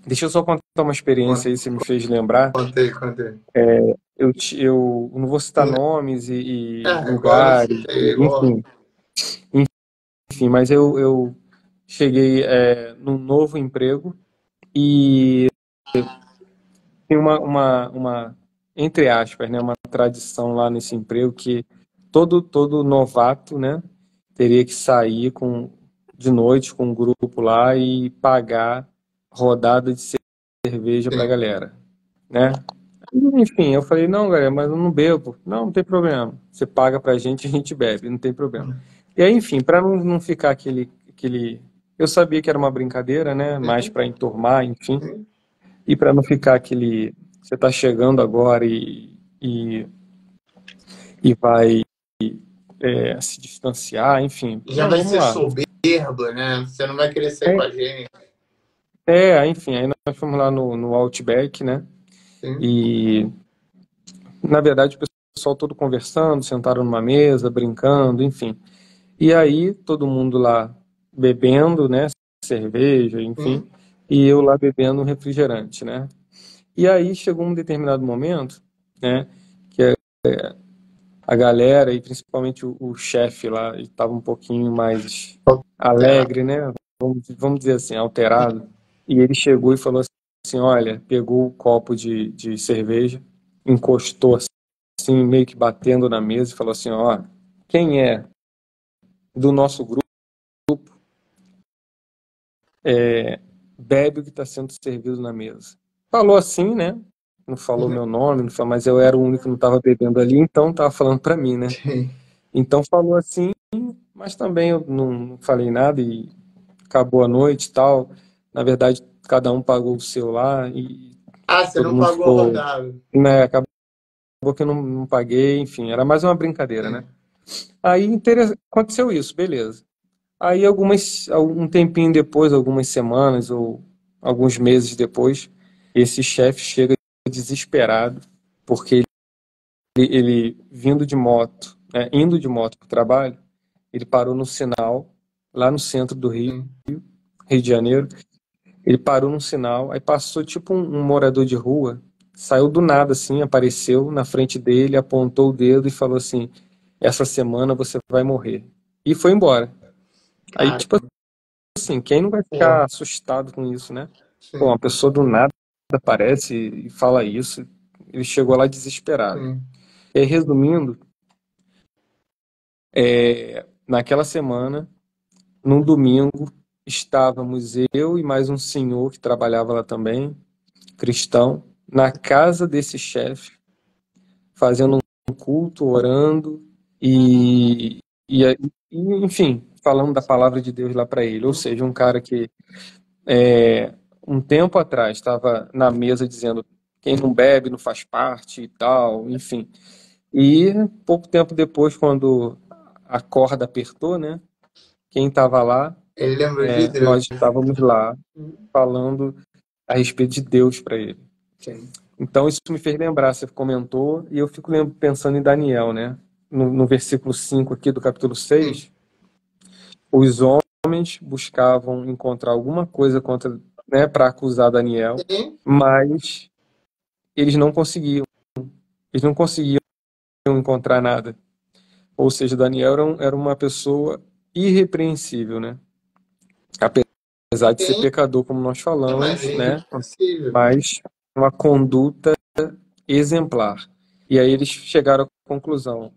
Deixa eu só contar uma experiência aí, você me fez lembrar. Contei, contei. Eu não vou citar nomes e Igual não lugares, citei, igual. enfim, enfim, mas eu cheguei num novo emprego e tem entre aspas, né, uma tradição lá nesse emprego que todo novato, né, teria que sair de noite com um grupo lá e pagar rodada de cerveja pra Sim. galera, né? Enfim, eu falei, não, galera, mas eu não bebo. Não, não tem problema. Você paga pra gente, a gente bebe, não tem problema. E aí, enfim, pra não ficar aquele. Eu sabia que era uma brincadeira, né? Mais pra enturmar, enfim. E pra não ficar aquele. Você tá chegando agora e vai se distanciar, enfim. Já Não, vai vamos ser lá. soberbo, né? Você não vai querer sair com a gente. Enfim, aí nós fomos lá no Outback, né? Sim. E, na verdade, o pessoal todo conversando, sentaram numa mesa, brincando, enfim. E aí, todo mundo lá bebendo, né? Cerveja, enfim. Sim. E eu lá bebendo um refrigerante, né? E aí chegou um determinado momento, né? Que a galera, e principalmente o chefe lá, ele estava um pouquinho mais Tá. alegre, né? Vamos dizer assim, alterado. E ele chegou e falou assim: olha, pegou o copo de cerveja, encostou assim, meio que batendo na mesa e falou assim: ó, quem é do nosso grupo bebe o que está sendo servido na mesa. Falou assim, né? Não falou meu nome, não falou, mas eu era o único que não estava bebendo ali, então estava falando para mim, né? Sim. Então falou assim, mas também eu não falei nada e acabou a noite e tal. Na verdade, cada um pagou o seu lá e Ah, você todo não mundo pagou a ficou, rodada. né? Acabou que eu não paguei, enfim, era mais uma brincadeira, né? Sim. Aí aconteceu isso, beleza. Aí um tempinho depois, algumas semanas ou alguns meses depois, esse chefe chega desesperado, porque ele vindo de moto, né, indo de moto para o trabalho, ele parou no sinal, lá no centro do Rio, Sim. Rio de Janeiro, ele parou num sinal, aí passou tipo um morador de rua, saiu do nada assim, apareceu na frente dele, apontou o dedo e falou assim: essa semana você vai morrer. E foi embora. Aí, Cara, tipo assim, quem não vai pô. ficar assustado com isso, né? Pô, Sim. uma pessoa do nada aparece e fala isso. Ele chegou lá desesperado. Sim. E aí, resumindo, naquela semana, num domingo, estávamos eu e mais um senhor que trabalhava lá também, cristão, na casa desse chefe, fazendo um culto, orando e, enfim, falando da palavra de Deus lá para ele. Ou seja, um cara que um tempo atrás estava na mesa dizendo quem não bebe não faz parte e tal, enfim. E pouco tempo depois, quando a corda apertou, né? Quem estava lá, Ele lembrou de Deus. nós estávamos lá falando a respeito de Deus para ele. Sim. Então isso me fez lembrar, você comentou, e eu fico pensando em Daniel, né? No versículo 5 aqui do capítulo Sim. 6, os homens buscavam encontrar alguma coisa contra, né, para acusar Daniel, Sim. mas eles não conseguiam. Eles não conseguiam encontrar nada. Ou seja, Daniel era uma pessoa irrepreensível, né? Apesar de ser Sim. pecador, como nós Mas falamos, é né? irrepreensível. Mas uma conduta exemplar. E aí eles chegaram à conclusão: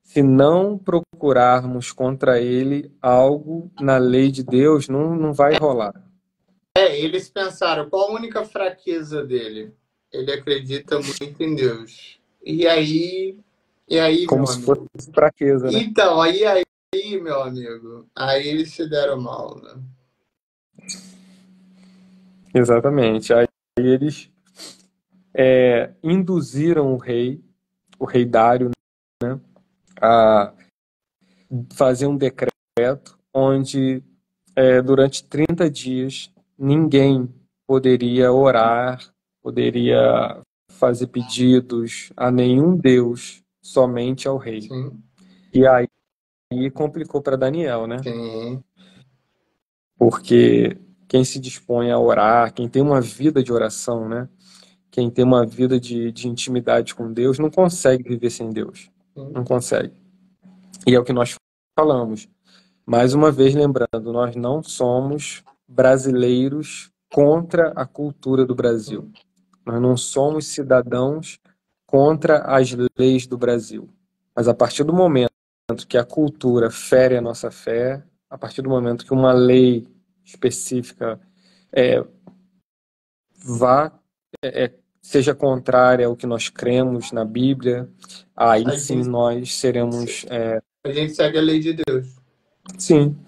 se não procurarmos contra ele algo na lei de Deus, não vai rolar. Eles pensaram, qual a única fraqueza dele? Ele acredita muito em Deus. E aí, Como meu se fosse amigo? fraqueza, né? Então, aí, meu amigo, aí eles se deram mal, né? Exatamente. Aí eles induziram o rei Dário, a fazer um decreto onde, durante 30 dias, ninguém poderia orar, poderia fazer pedidos a nenhum Deus, somente ao rei. Sim, E aí complicou para Daniel, né? sim, Porque quem se dispõe a orar, quem tem uma vida de oração, né? Quem tem uma vida de intimidade com Deus, não consegue viver sem Deus. Não consegue. E é o que nós falamos. Mais uma vez, lembrando, nós não somos brasileiros contra a cultura do Brasil. Nós não somos cidadãos contra as leis do Brasil. Mas a partir do momento que a cultura fere a nossa fé, a partir do momento que uma lei específica seja contrária ao que nós cremos na Bíblia, aí sim nós seremos... A gente segue a lei de Deus. Sim.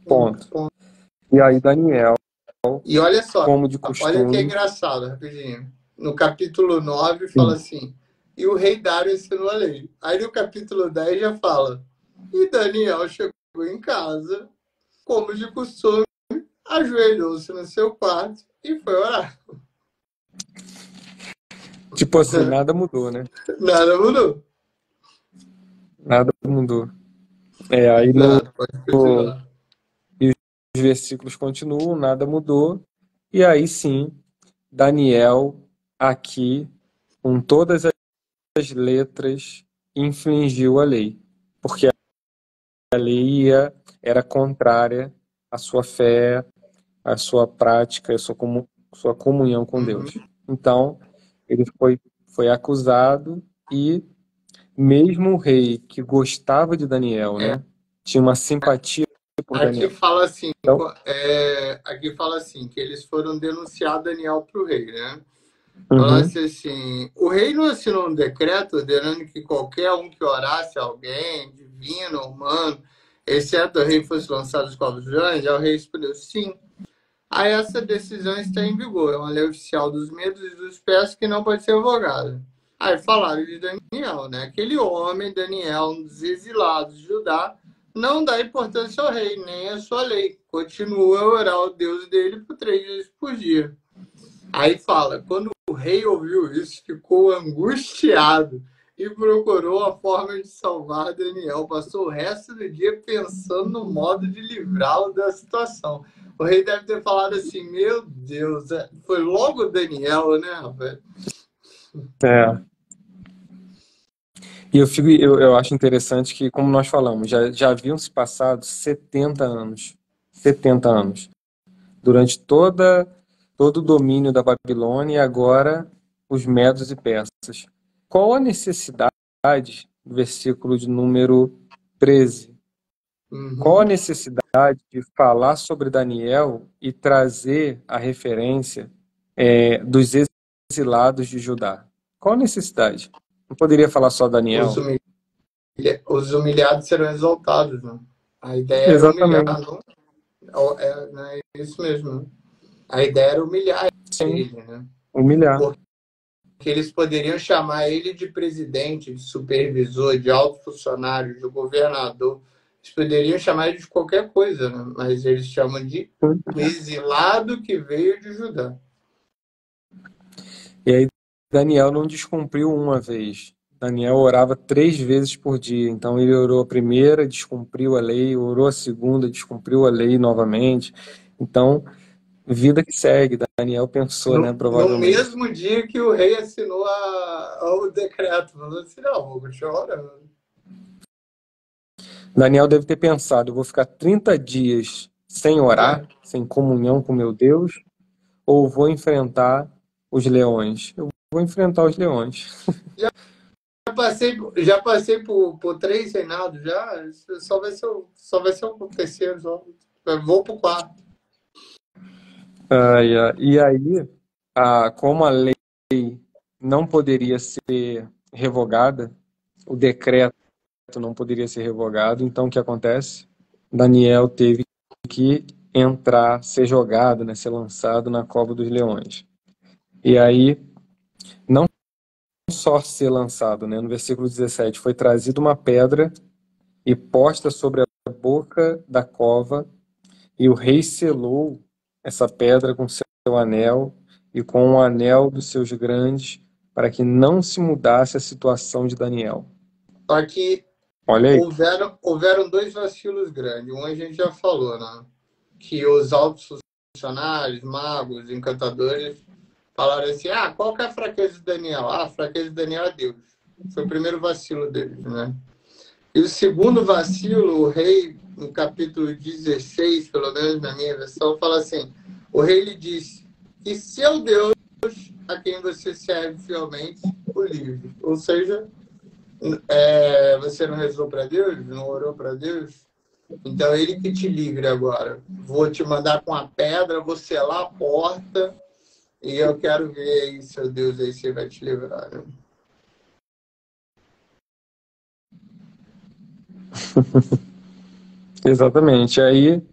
Ponto. E aí Daniel, e olha só, como de costume... olha que é engraçado, rapidinho. No capítulo 9 fala assim, e o rei Dário ensinou a lei. Aí no capítulo 10 já fala, e Daniel chegou em casa, como de costume, ajoelhou-se no seu quarto e foi orar. Tipo assim, nada mudou, né? Nada mudou. Nada mudou. Aí e os versículos continuam, nada mudou. E aí sim, Daniel, aqui, com todas as letras, infringiu a lei. Porque a lei era contrária à sua fé, à sua prática, à sua comunhão com Deus. Então, ele foi acusado e mesmo o rei que gostava de Daniel, né, tinha uma simpatia por Daniel. Aqui fala assim, que eles foram denunciar Daniel para o rei, né? Falasse assim, o rei não assinou um decreto ordenando que qualquer um que orasse a alguém, divino, humano, exceto o rei, fosse lançado aos covos dos anjos? Aí o rei respondeu, sim. Aí essa decisão está em vigor, é uma lei oficial dos medos e dos pés que não pode ser revogada. Aí falaram de Daniel, né? Aquele homem, Daniel, um dos exilados de Judá, não dá importância ao rei, nem à sua lei. Continua a orar ao Deus dele por 3 vezes por dia. Aí fala, quando o rei ouviu isso, ficou angustiado e procurou a forma de salvar Daniel. Passou o resto do dia pensando no modo de livrá-lo da situação. O rei deve ter falado assim, meu Deus, foi logo Daniel, né, velho? E eu acho interessante que, como nós falamos, já haviam se passado 70 anos. 70 anos. Durante todo o domínio da Babilônia e agora os medos e persas. Qual a necessidade, do versículo de número 13? Qual a necessidade de falar sobre Daniel e trazer a referência dos exilados de Judá? Qual a necessidade? Não poderia falar só Daniel? Os humilhados serão exaltados, né? A ideia era humilhar, não? É isso mesmo. Né? A ideia era humilhar ele, né? Humilhar. Porque eles poderiam chamar ele de presidente, de supervisor, de alto funcionário, de governador. Eles poderiam chamar ele de qualquer coisa, né? Mas eles chamam de exilado que veio de Judá. E aí Daniel não descumpriu uma vez. Daniel orava 3 vezes por dia. Então ele orou a primeira, descumpriu a lei, orou a segunda, descumpriu a lei novamente. Então, vida que segue. Daniel pensou, né, provavelmente. No mesmo dia que o rei assinou o decreto, falou assim, não, vou continuar orando. Daniel deve ter pensado, eu vou ficar 30 dias sem orar, sem comunhão com meu Deus, ou vou enfrentar os leões? Eu vou enfrentar os leões. Já passei por 3 reinados, só vai ser o terceiro, vou pro 4. E aí, como a lei não poderia ser revogada, o decreto não poderia ser revogado, então o que acontece? Daniel teve que entrar, ser jogado, né, ser lançado na cova dos leões. E aí, não só ser lançado, né, no versículo 17, foi trazida uma pedra e posta sobre a boca da cova, e o rei selou essa pedra com seu anel e com o anel dos seus grandes, para que não se mudasse a situação de Daniel. Só que olha aí, houveram 2 vacilos grandes. Um a gente já falou, né? Que os altos funcionários, magos, encantadores, falaram assim, qual que é a fraqueza de Daniel? A fraqueza de Daniel é Deus. Foi o primeiro vacilo deles, né? E o segundo vacilo, o rei, no capítulo 16, pelo menos na minha versão, fala assim, o rei lhe disse que seu Deus, a quem você serve fielmente, o livre. Ou seja, você não rezou para Deus, não orou para Deus, então ele que te livre agora. Vou te mandar com a pedra, vou selar a porta e eu quero ver aí, seu Deus, aí você vai te livrar. Né? Exatamente. Aí, o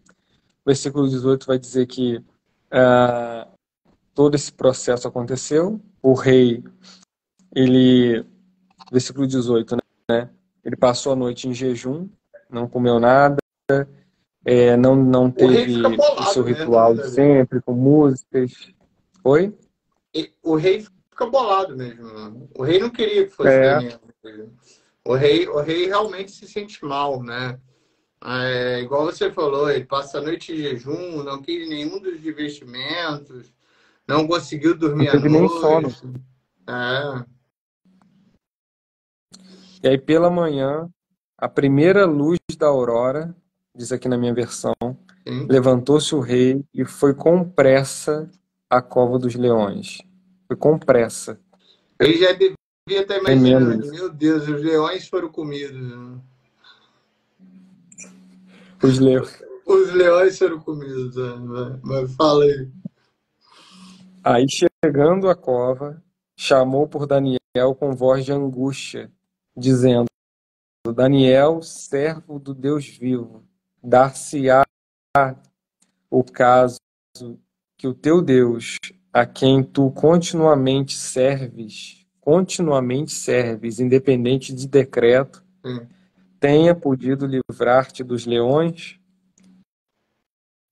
versículo 18 vai dizer que todo esse processo aconteceu. O rei, versículo 18, né? Ele passou a noite em jejum, não comeu nada, não O rei fica teve o seu bolado mesmo, ritual né, de Davi? sempre, com músicas. Oi? O rei fica bolado mesmo. Né? O rei não queria que fosse É, Daniel. O rei realmente se sente mal, né? Igual você falou, ele passa a noite em jejum, não quis nenhum dos investimentos, não conseguiu não dormir à teve nem sono. noite. É, E aí, pela manhã, a primeira luz da aurora, diz aqui na minha versão, sim. levantou-se o rei e foi com pressa à cova dos leões. Foi com pressa. Ele já devia estar Tremendo imaginando, isso. meu Deus, os leões foram comidos. Né? Os leões. Os leões foram comidos. Né? Mas fala aí. Aí, chegando à cova, chamou por Daniel com voz de angústia, dizendo: Daniel, servo do Deus vivo, dar-se-á o caso que o teu Deus, a quem tu continuamente serves, independente de decreto, Sim. tenha podido livrar-te dos leões?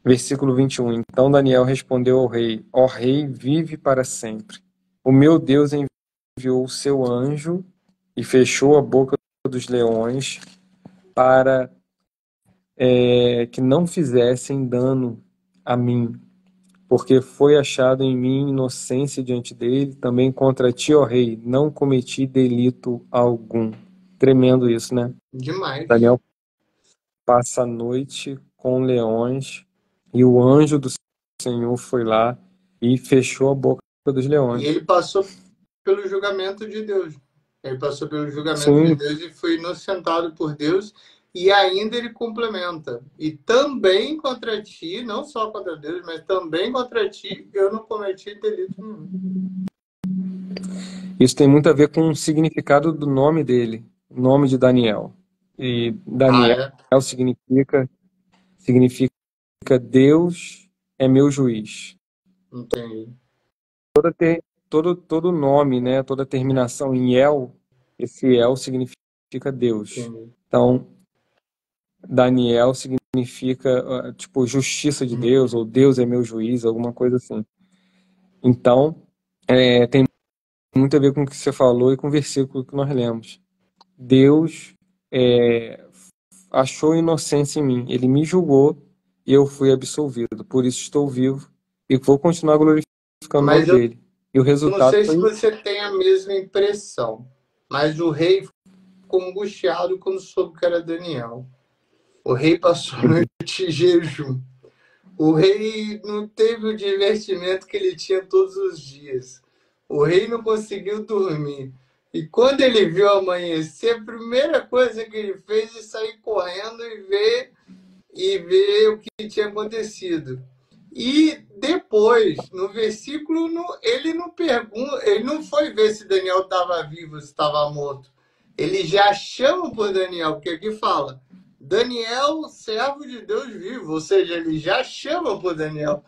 Versículo 21. Então Daniel respondeu ao rei: Ó rei, vive para sempre. O meu Deus enviou o seu anjo e fechou a boca dos leões para que não fizessem dano a mim, porque foi achado em mim inocência diante dele, também contra ti, ó rei, não cometi delito algum. Tremendo isso, né? Demais. Daniel passa a noite com leões e o anjo do Senhor foi lá e fechou a boca dos E leões. ele passou pelo julgamento de Deus. Ele passou pelo julgamento de Sim, Deus e foi inocentado por Deus. E ainda ele complementa. E também contra ti, não só contra Deus, mas também contra ti, eu não cometi delito nenhum. isso tem muito a ver com o significado do nome dele, o nome de Daniel. E Daniel É? significa Deus é meu juiz. Entendi. Todo nome, né, toda terminação em El, esse El significa Deus. Entendi. Então, Daniel significa, tipo, justiça de Deus, ou Deus é meu juiz, alguma coisa assim. Então, tem muito a ver com o que você falou e com o versículo que nós lemos. Deus achou inocência em mim, ele me julgou e eu fui absolvido. Por isso estou vivo e vou continuar glorificando o nome Mas eu dele. E o não resultado sei se foi você tem a mesma impressão, mas o rei ficou angustiado quando soube que era Daniel. O rei passou a noite em jejum. O rei não teve o divertimento que ele tinha todos os dias. O rei não conseguiu dormir. E quando ele viu amanhecer, a primeira coisa que ele fez é sair correndo e ver o que tinha acontecido. E depois, no versículo, ele não pergunta, ele não foi ver se Daniel estava vivo, se estava morto. Ele já chama por Daniel, porque aqui fala: Daniel, servo de Deus vivo, ou seja, ele já chama por Daniel.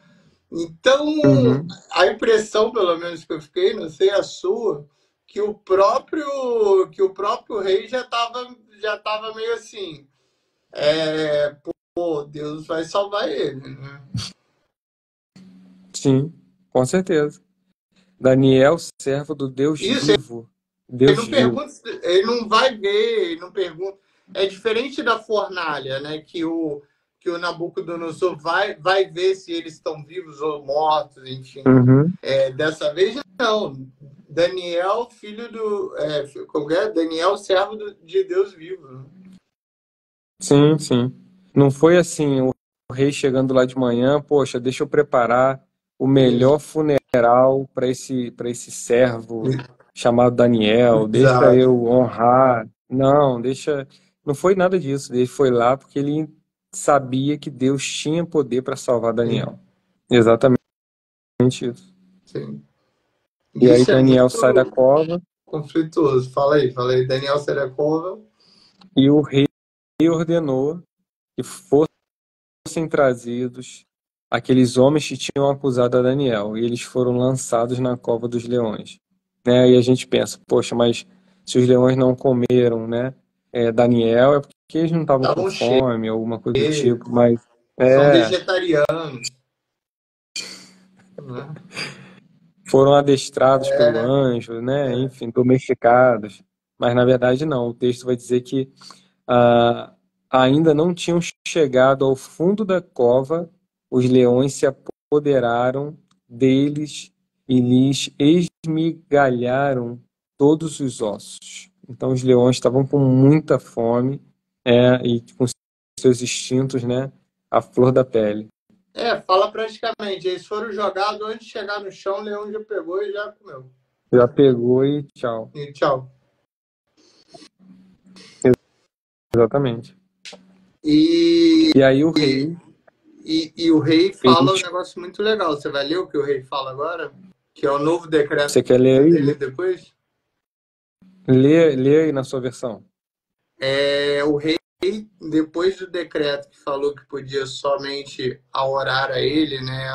Então, Uhum. a impressão, pelo menos que eu fiquei, não sei a sua, que o próprio rei já tava meio assim, pô, Deus vai salvar ele, né? Sim, com certeza. Daniel, servo do Deus Isso, vivo. ele Deus não vivo. pergunta, ele não vai ver, ele não pergunta. É diferente da fornalha, né? que o Nabucodonosor vai ver se eles estão vivos ou mortos, enfim. Uhum. Dessa vez, não. Daniel, filho do... como é? Daniel, servo de Deus vivo. Né? Sim, sim. Não foi assim, o rei chegando lá de manhã, poxa, deixa eu preparar o melhor funeral para esse servo chamado Daniel, deixa Exato. eu honrar. Não, deixa. Não foi nada disso. Ele foi lá porque ele sabia que Deus tinha poder para salvar Daniel. Exatamente isso. Sim. E aí Isso é Daniel sai da muito cova conflituoso. Fala aí. Daniel Seracova. e o rei ordenou que fossem trazidos aqueles homens que tinham acusado a Daniel, e eles foram lançados na cova dos leões. Né? E a gente pensa, poxa, mas se os leões não comeram, né, Daniel, é porque eles não estavam com Estavam cheios. fome, alguma coisa do tipo, mas São é, vegetarianos. Né? foram adestrados pelo anjo, né, enfim, domesticados. Mas na verdade não, o texto vai dizer que ainda não tinham chegado ao fundo da cova, os leões se apoderaram deles e lhes esmigalharam todos os ossos. Então os leões estavam com muita fome, e com seus instintos, né, à flor da pele. Fala praticamente. Eles foram jogados antes de chegar no chão, o leão já pegou e já comeu. Já pegou e tchau. E tchau. Exatamente. E aí o rei o rei fala um fez. negócio muito legal. Você vai ler o que o rei fala agora? Que é o novo decreto Você quer ler aí? dele depois? Lê aí na sua versão. O rei, depois do decreto que falou que podia somente a orar a ele, né,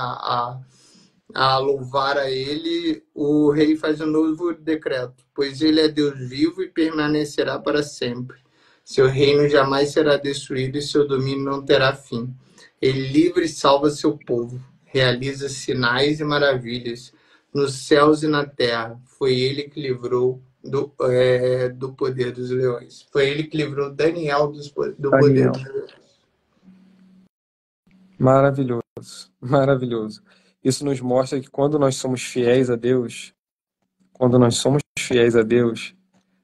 a louvar a ele, o rei faz um novo decreto, pois ele é Deus vivo e permanecerá para sempre. Seu reino jamais será destruído e seu domínio não terá fim. Ele livra e salva seu povo, realiza sinais e maravilhas nos céus e na terra. Foi ele que livrou do poder dos leões. Foi ele que livrou Daniel do poder Daniel. dos leões. Maravilhoso, maravilhoso. Isso nos mostra que quando nós somos fiéis a Deus,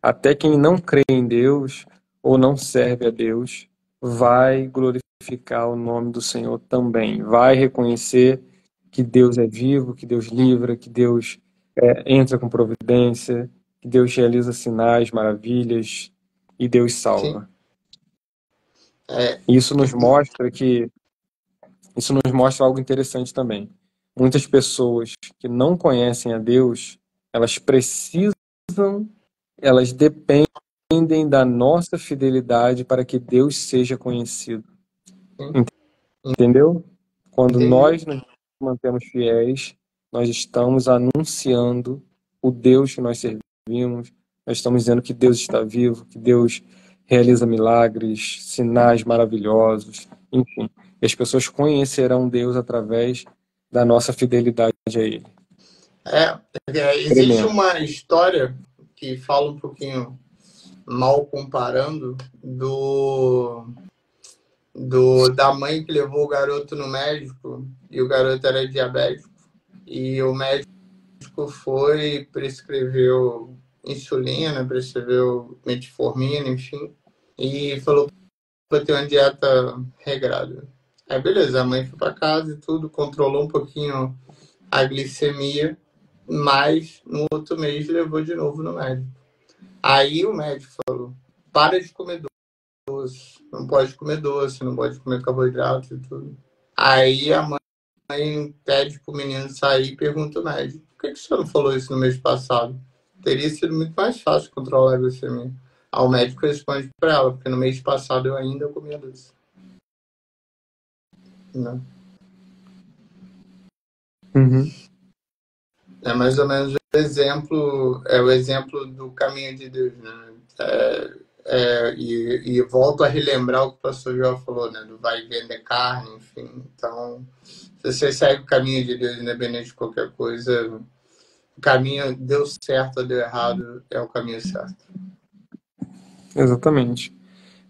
até quem não crê em Deus ou não serve a Deus, vai glorificar o nome do Senhor também. Vai reconhecer que Deus é vivo, que Deus livra, que Deus entra com providência, que Deus realiza sinais, maravilhas e Deus salva. Isso nos mostra algo interessante também. Muitas pessoas que não conhecem a Deus, elas dependem da nossa fidelidade para que Deus seja conhecido. Entendeu? Quando nós nos mantemos fiéis, nós estamos anunciando o Deus que nós servimos, nós estamos dizendo que Deus está vivo, que Deus realiza milagres, sinais maravilhosos, enfim. E as pessoas conhecerão Deus através da nossa fidelidade a Ele. Existe uma história que fala um pouquinho, mal comparando, da mãe que levou o garoto no médico e o garoto era diabético e o médico foi, prescreveu insulina, prescreveu metformina, enfim, e falou para ter uma dieta regrada. Aí beleza, a mãe foi para casa e tudo, controlou um pouquinho a glicemia, mas no outro mês levou de novo no médico. Aí o médico falou, para de comer doce, não pode comer doce, não pode comer carboidrato e tudo. Aí a mãe pede pro menino sair e pergunta ao médico, por que você não falou isso no mês passado? Teria sido muito mais fácil controlar a glicemia. Aí o médico responde para ela, porque no mês passado eu ainda comia doce. Não. Uhum. É mais ou menos o exemplo do caminho de Deus, né? E volto a relembrar o que o pastor João falou, né? Do vai e vender carne, enfim. Então, se você segue o caminho de Deus, independente de qualquer coisa, o caminho deu certo ou deu errado, é o caminho certo. Exatamente.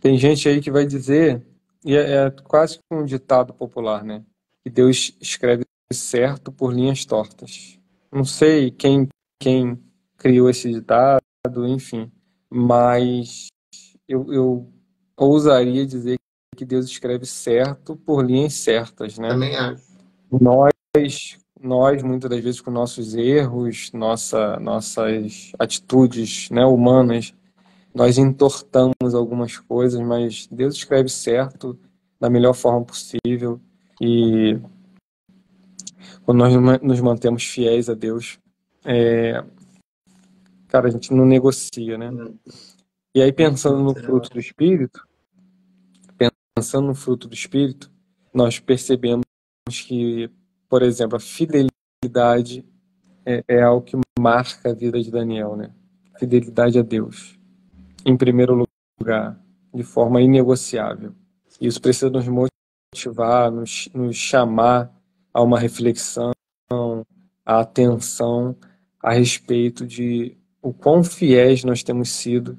Tem gente aí que vai dizer E é quase que um ditado popular, né? Que Deus escreve certo por linhas tortas. Não sei quem criou esse ditado, enfim, mas eu ousaria dizer que Deus escreve certo por linhas certas, né? Também acho. Nós muitas das vezes com nossos erros, nossas atitudes, né, humanas, nós entortamos algumas coisas, mas Deus escreve certo da melhor forma possível e quando nós nos mantemos fiéis a Deus, cara, a gente não negocia, né? E aí pensando no fruto do Espírito, nós percebemos que, por exemplo, a fidelidade é algo que marca a vida de Daniel, né? Fidelidade a Deus, em primeiro lugar, de forma inegociável. Isso precisa nos motivar, nos chamar a uma reflexão, a atenção a respeito de o quão fiéis nós temos sido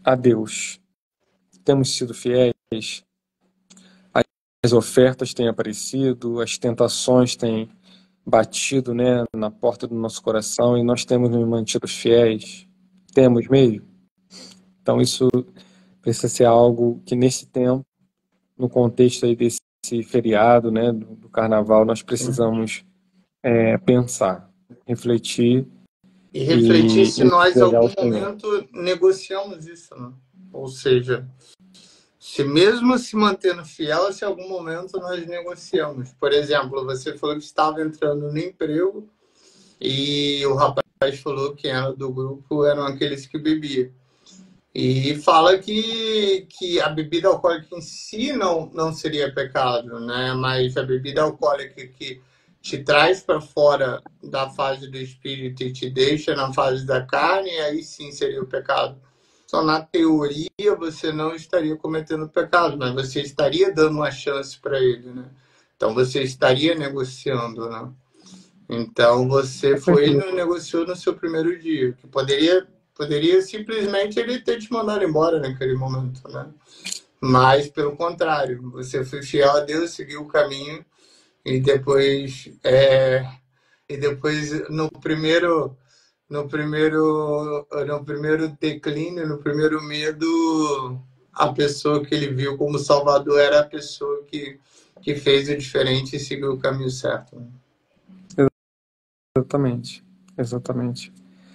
a Deus. Temos sido fiéis, as ofertas têm aparecido, as tentações têm batido, né, na porta do nosso coração e nós temos nos mantido fiéis. Temos mesmo? Então isso precisa ser algo que nesse tempo, no contexto aí desse feriado, né, do carnaval, nós precisamos pensar, refletir E refletir se e nós, em entregar ao algum Senhor. momento, negociamos isso, né? Ou seja, se mesmo se mantendo fiel, se em algum momento nós negociamos. Por exemplo, você falou que estava entrando no emprego e o rapaz falou que era do grupo, eram aqueles que bebiam. E fala que a bebida alcoólica em si não seria pecado, né? Mas a bebida alcoólica que te traz para fora da fase do espírito e te deixa na fase da carne, aí sim seria o pecado. Só na teoria você não estaria cometendo pecado, mas você estaria dando uma chance para ele, né? Então você estaria negociando, né? Então você Com foi e certeza. não negociou no seu primeiro dia, que poderia simplesmente ele ter te mandado embora naquele momento, né? Mas pelo contrário, você foi fiel a Deus, seguiu o caminho e depois no primeiro declínio, no primeiro medo, a pessoa que ele viu como Salvador era a pessoa que fez o diferente e seguiu o caminho certo. Exatamente, exatamente.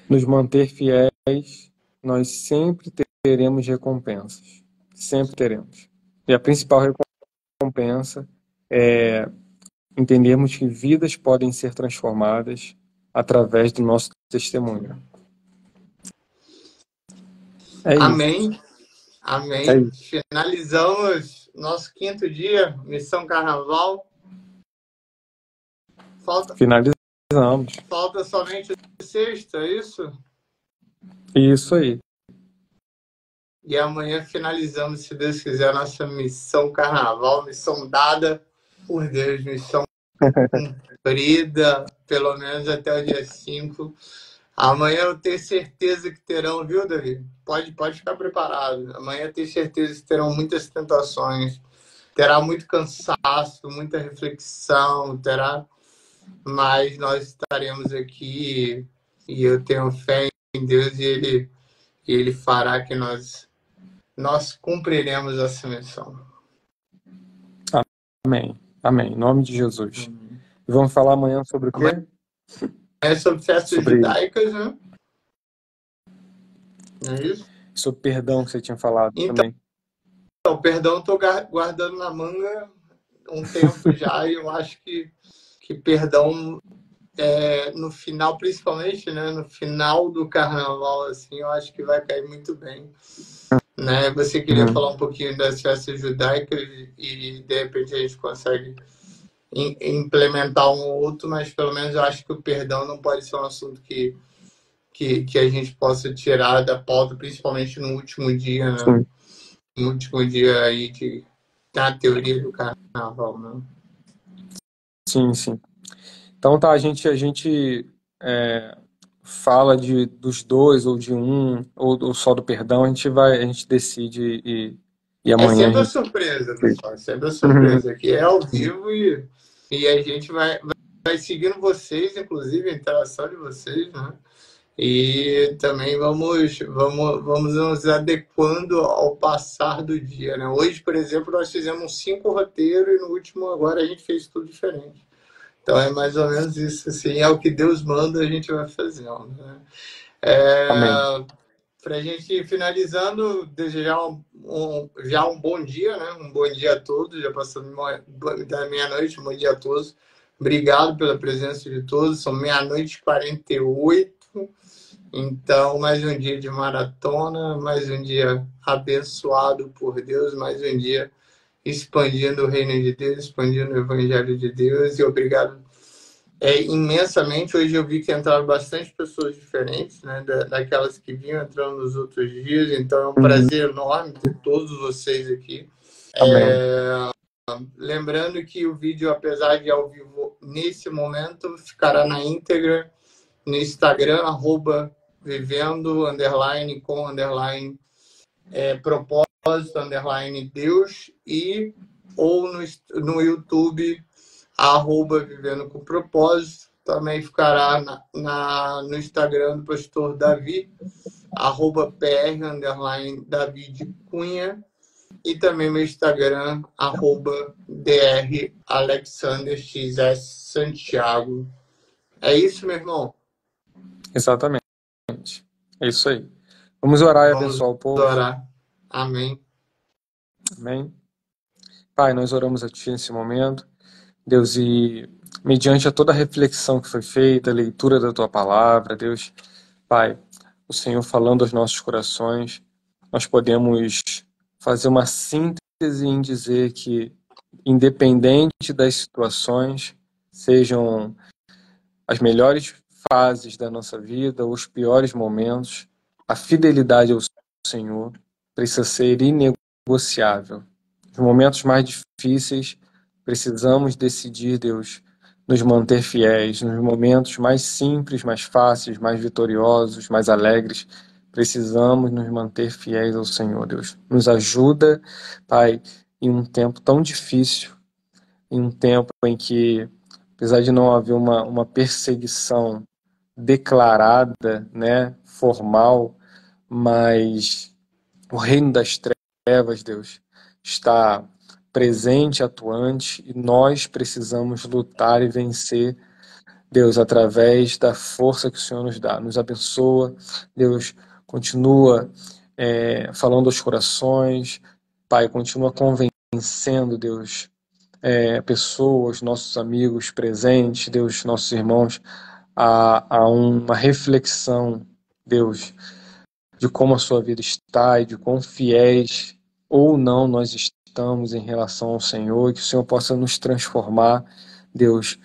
Nos manter fiéis, nós sempre teremos recompensas. Sempre teremos. E a principal recompensa é entendermos que vidas podem ser transformadas através do nosso testemunho. É isso. Amém. É Amém. isso. Finalizamos nosso 5º dia, Missão Carnaval. Falta, Finalizamos. falta somente o sexto, é isso? Isso aí. E amanhã finalizamos, se Deus quiser, a nossa Missão Carnaval, missão dada por Deus, missão cumprida, pelo menos até o dia 5. Amanhã eu tenho certeza que terão, viu, Davi? Pode ficar preparado. Amanhã eu tenho certeza que terão muitas tentações, terá muito cansaço, muita reflexão, mas nós estaremos aqui e eu tenho fé em Deus e Ele fará que nós cumpriremos essa missão. Amém. Amém. Em nome de Jesus. E vamos falar amanhã sobre o quê? É sobre festas judaicas, né? Não é isso? Sobre perdão que você tinha falado Então, também. perdão, estou guardando na manga um tempo já e eu acho que perdão no final, principalmente, né, no final do carnaval, assim, eu acho que vai cair muito bem. Né? Você queria falar um pouquinho das festas judaicas e de repente a gente consegue implementar um ou outro, mas pelo menos eu acho que o perdão não pode ser um assunto que a gente possa tirar da pauta, principalmente no último dia, né? Sim. No último dia aí da teoria do carnaval, né? Sim, sim. Então tá, a gente fala dos dois ou de um ou só do perdão, a gente decide e E É amanhã a sempre a gente. surpresa, pessoal. É sempre a Uhum. surpresa. Aqui é ao vivo e a gente vai seguindo vocês, inclusive a interação de vocês, né? E também vamos nos adequando ao passar do dia, né? Hoje, por exemplo, nós fizemos 5 roteiros e no último agora a gente fez tudo diferente. Então é mais ou menos isso, assim, é o que Deus manda, a gente vai fazendo, né? Amém. Para a gente ir finalizando, desejar já um bom dia, né? Um bom dia a todos, já passando da meia-noite, um bom dia a todos. Obrigado pela presença de todos, são meia-noite e 48. Então, mais um dia de maratona, mais um dia abençoado por Deus, mais um dia expandindo o reino de Deus, expandindo o evangelho de Deus. E obrigado imensamente. Hoje eu vi que entraram bastante pessoas diferentes, né, daquelas que vinham entrando nos outros dias. Então é um Uhum. prazer enorme ter todos vocês aqui. Amém. Lembrando que o vídeo, apesar de ao vivo nesse momento, ficará na íntegra no Instagram, @vivendo _com propósito _Deus e ou no YouTube @vivendo com propósito. Também ficará no Instagram do pastor Davi, @pr David Cunha, e também meu Instagram, @dr Alexander XS Santiago. É isso, meu irmão? Exatamente. É isso aí. Vamos orar e Vamos abençoar o povo. orar. Amém. Amém. Pai, nós oramos a Ti nesse momento, Deus, e mediante a toda a reflexão que foi feita, a leitura da Tua palavra, Deus, Pai, o Senhor falando aos nossos corações, nós podemos fazer uma síntese em dizer que, independente das situações, sejam as melhores fases da nossa vida, os piores momentos, a fidelidade ao Senhor precisa ser inegociável. Nos momentos mais difíceis, precisamos decidir, Deus, nos manter fiéis. Nos momentos mais simples, mais fáceis, mais vitoriosos, mais alegres, precisamos nos manter fiéis ao Senhor, Deus. Nos ajuda, Pai, em um tempo tão difícil, em um tempo em que, apesar de não haver uma perseguição declarada, né, formal, mas o reino das trevas, Deus, está presente, atuante, e nós precisamos lutar e vencer, Deus, através da força que o Senhor nos dá. Nos abençoa, Deus, continua falando aos corações, Pai, continua convencendo, Deus, pessoas, nossos amigos presentes, Deus, nossos irmãos, a uma reflexão, Deus, de como a sua vida está e de quão fiéis ou não nós estamos em relação ao Senhor, que o Senhor possa nos transformar, Deus,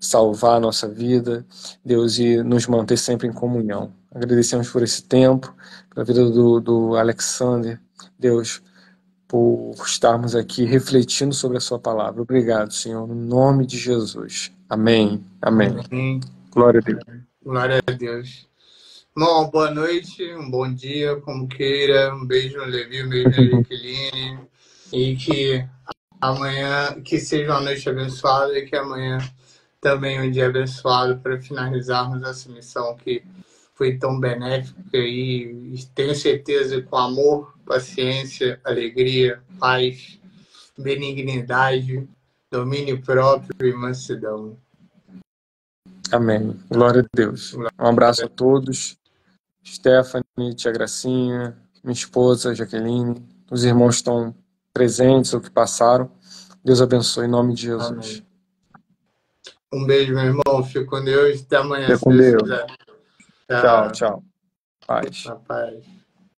salvar a nossa vida, Deus, e nos manter sempre em comunhão. Agradecemos por esse tempo, pela vida do Alexander, Deus, por estarmos aqui refletindo sobre a sua palavra. Obrigado, Senhor, no nome de Jesus. Amém. Amém. Amém. Glória a Deus. Glória a Deus. Bom, boa noite, um bom dia, como queira. Um beijo no Levi, um beijo na Jaqueline. E que amanhã, que seja uma noite abençoada e que amanhã também um dia abençoado para finalizarmos essa missão que foi tão benéfica e tenho certeza com amor, paciência, alegria, paz, benignidade, domínio próprio e mansidão. Amém. Glória a Deus. Um abraço a todos. Stephanie, Tia Gracinha, minha esposa, Jaqueline, os irmãos estão presentes ou que passaram. Deus abençoe em nome de Jesus. Amém. Um beijo, meu irmão. Fique com Deus. Até amanhã, Fique se com Deus Deus. quiser. Tchau, tchau. Paz. Paz.